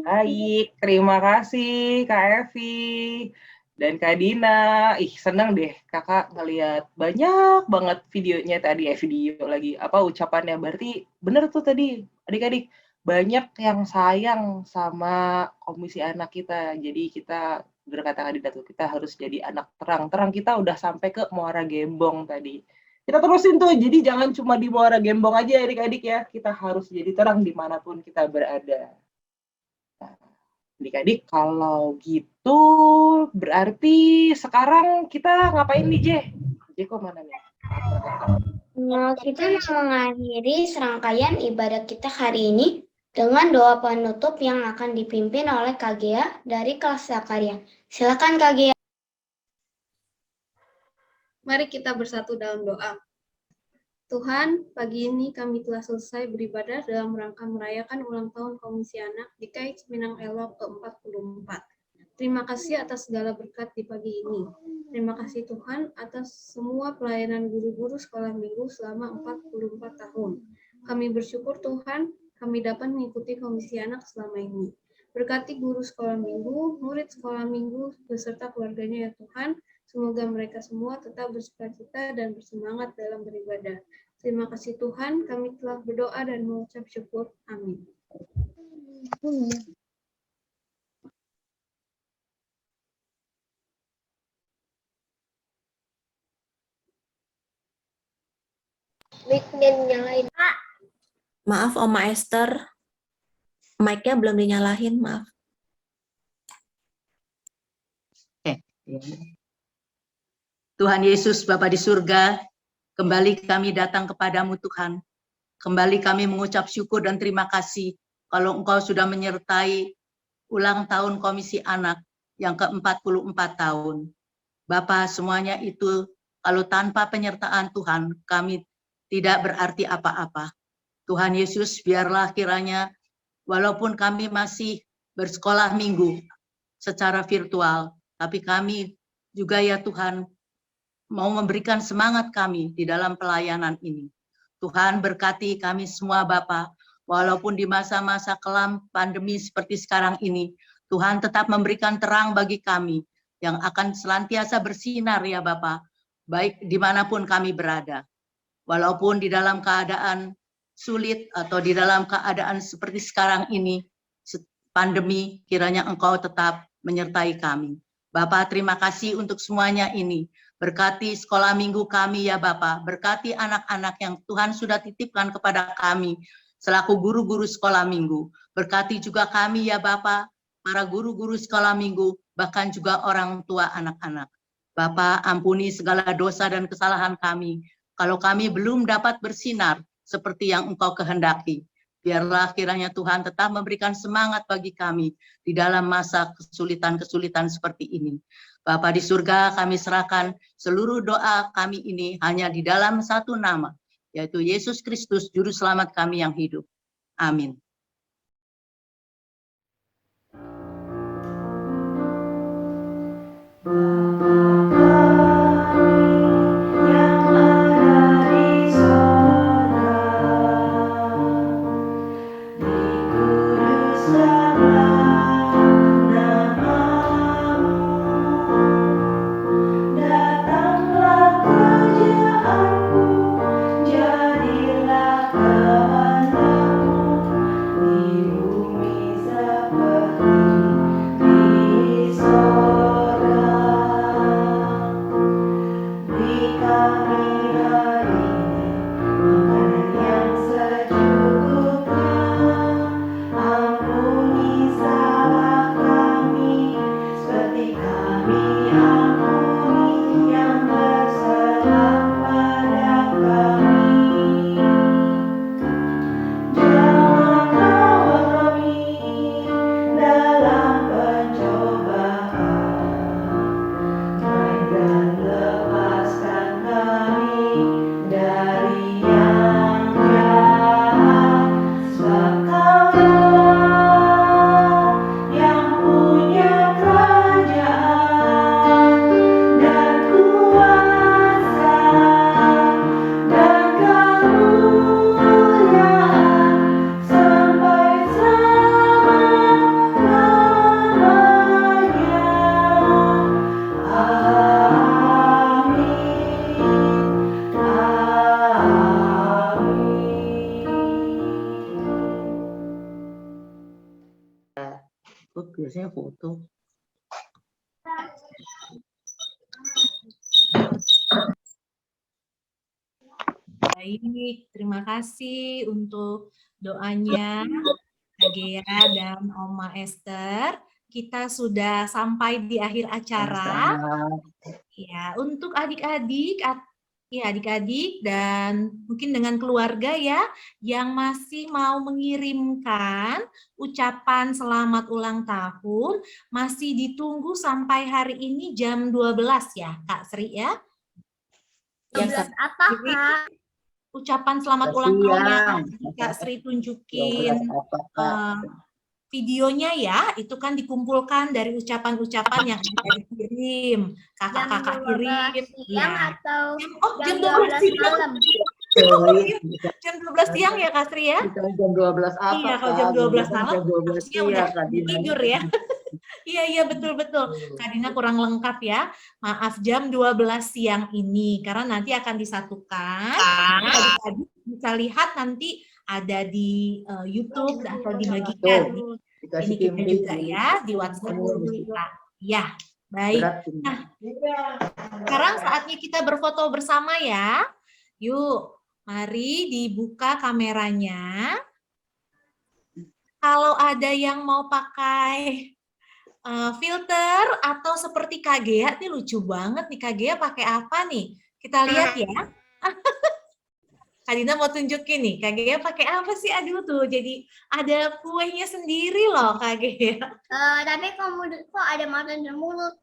Baik, terima kasih Kak Evi dan Kak Dina. Seneng deh kakak ngeliat banyak banget videonya tadi, video lagi, ucapannya. Berarti bener tuh tadi, adik-adik, banyak yang sayang sama komisi anak kita. Jadi kita, berkata Kak Dina tuh, kita harus jadi anak terang. Terang kita udah sampai ke Muara Gembong tadi. Kita terusin tuh, jadi jangan cuma di Muara Gembong aja adik-adik ya. Kita harus jadi terang dimanapun kita berada. Adik-adik, kalau gitu berarti sekarang kita ngapain nih, Kok mana nih? Nah, kita mau mengakhiri serangkaian ibadah kita hari ini dengan doa penutup yang akan dipimpin oleh Kak Gea dari kelas Zakaria. Silakan Kak Gea. Mari kita bersatu dalam doa. Tuhan, pagi ini kami telah selesai beribadah dalam rangka merayakan ulang tahun Komisi Anak di KAI Cipinang Elok ke-44. Terima kasih atas segala berkat di pagi ini. Terima kasih Tuhan atas semua pelayanan guru-guru sekolah minggu selama 44 tahun. Kami bersyukur Tuhan, kami dapat mengikuti Komisi Anak selama ini. Berkati guru sekolah minggu, murid sekolah minggu, beserta keluarganya ya Tuhan. Semoga mereka semua tetap bersukacita dan bersemangat dalam beribadah. Terima kasih Tuhan, kami telah berdoa dan mengucap syukur. Amin. Mic-nya nyalain. Maaf Oma Esther, mic-nya belum dinyalahin, maaf. Tuhan Yesus, Bapa di surga, kembali kami datang kepadamu Tuhan. Kembali kami mengucap syukur dan terima kasih kalau Engkau sudah menyertai ulang tahun Komisi Anak yang ke-44 tahun. Bapa, semuanya itu kalau tanpa penyertaan Tuhan, kami tidak berarti apa-apa. Tuhan Yesus, biarlah kiranya walaupun kami masih bersekolah minggu secara virtual, tapi kami juga ya Tuhan, mau memberikan semangat kami di dalam pelayanan ini. Tuhan berkati kami semua Bapa, walaupun di masa-masa kelam pandemi seperti sekarang ini, Tuhan tetap memberikan terang bagi kami yang akan senantiasa bersinar ya Bapa, baik dimanapun kami berada. Walaupun di dalam keadaan sulit atau di dalam keadaan seperti sekarang ini, pandemi, kiranya Engkau tetap menyertai kami. Bapa, terima kasih untuk semuanya ini. Berkati sekolah minggu kami ya Bapak, berkati anak-anak yang Tuhan sudah titipkan kepada kami selaku guru-guru sekolah minggu. Berkati juga kami ya Bapak, para guru-guru sekolah minggu, bahkan juga orang tua anak-anak. Bapak, ampuni segala dosa dan kesalahan kami, kalau kami belum dapat bersinar seperti yang Engkau kehendaki. Biarlah kiranya Tuhan tetap memberikan semangat bagi kami di dalam masa kesulitan-kesulitan seperti ini. Bapa di surga, kami serahkan seluruh doa kami ini hanya di dalam satu nama, yaitu Yesus Kristus, Juru Selamat kami yang hidup. Amin. Di biasanya foto. Baik, terima kasih untuk doanya Kak Gea dan Oma Esther. Kita sudah sampai di akhir acara. Ya, untuk adik-adik, dan mungkin dengan keluarga ya, yang masih mau mengirimkan ucapan selamat ulang tahun, masih ditunggu sampai hari ini jam 12 ya, Kak Sri ya. 12 apa, Kak? Ucapan selamat ulang tahun yang Kak Sri tunjukin videonya ya, itu kan dikumpulkan dari ucapan-ucapan yang ada dikirim, kakak-kakak kirim. Siang atau jam 12 siang. Jam 12 siang ya Kak Sri ya? Jam 12 apa? Iya, kalau jam 12 malam, harusnya udah tidur ya. Iya, betul-betul. Kak Dina kurang lengkap ya. Maaf, jam 12 siang ini. Karena nanti akan disatukan. Adik-adik bisa lihat nanti ada di YouTube atau dibagikan. Ini kita juga ya, di WhatsApp kita. Ya, baik. Nah, sekarang saatnya kita berfoto bersama ya. Yuk, mari dibuka kameranya. Kalau ada yang mau pakai filter atau seperti Kak Gea, nih lucu banget nih Kak Gea pakai apa nih? Kita lihat ya. Kak Dina mau tunjukin nih, Kak Gea pakai apa sih? Aduh tuh, jadi ada kuenya sendiri loh Kak Gea. Tapi kok ada mata dan mulut?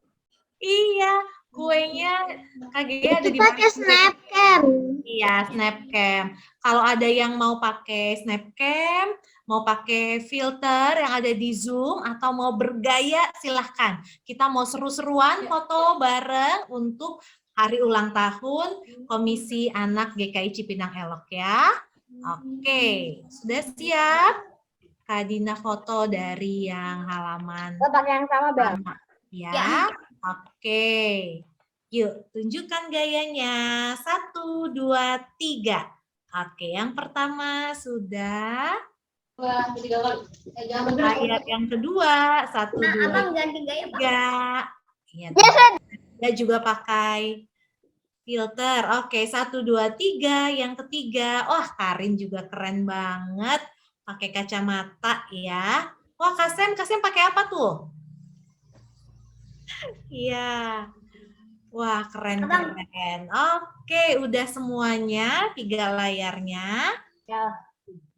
Iya, kuenya Kak Gea ada di pakai Snapcam. Iya, Snapcam. Kalau ada yang mau pakai Snapcam, mau pakai filter yang ada di Zoom, atau mau bergaya, silahkan. Kita mau seru-seruan foto bareng untuk hari ulang tahun Komisi Anak GKI Cipinang Elok ya. Oke, sudah siap? Kak Dina foto dari yang halaman. Pakai yang sama, Bel. Ya. Oke. Yuk, tunjukkan gayanya. 1, 2, 3. Oke, yang pertama sudah. Ayat yang kedua. 1, 2, Abang ganti gaya, Pak. 3. Dia juga pakai filter. Oke, 1, 2, 3. Yang ketiga. Wah, Karin juga keren banget. Pakai kacamata ya. Wah, Kasem pakai apa tuh? Iya. Wah, keren. Oke, udah semuanya 3 layarnya.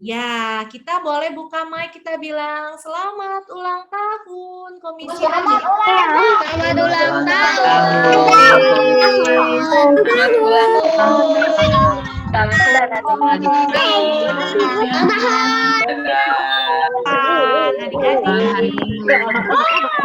Ya, kita boleh buka mic, kita bilang selamat ulang tahun Komisi Anak. Selamat ulang tahun. Adik-adik.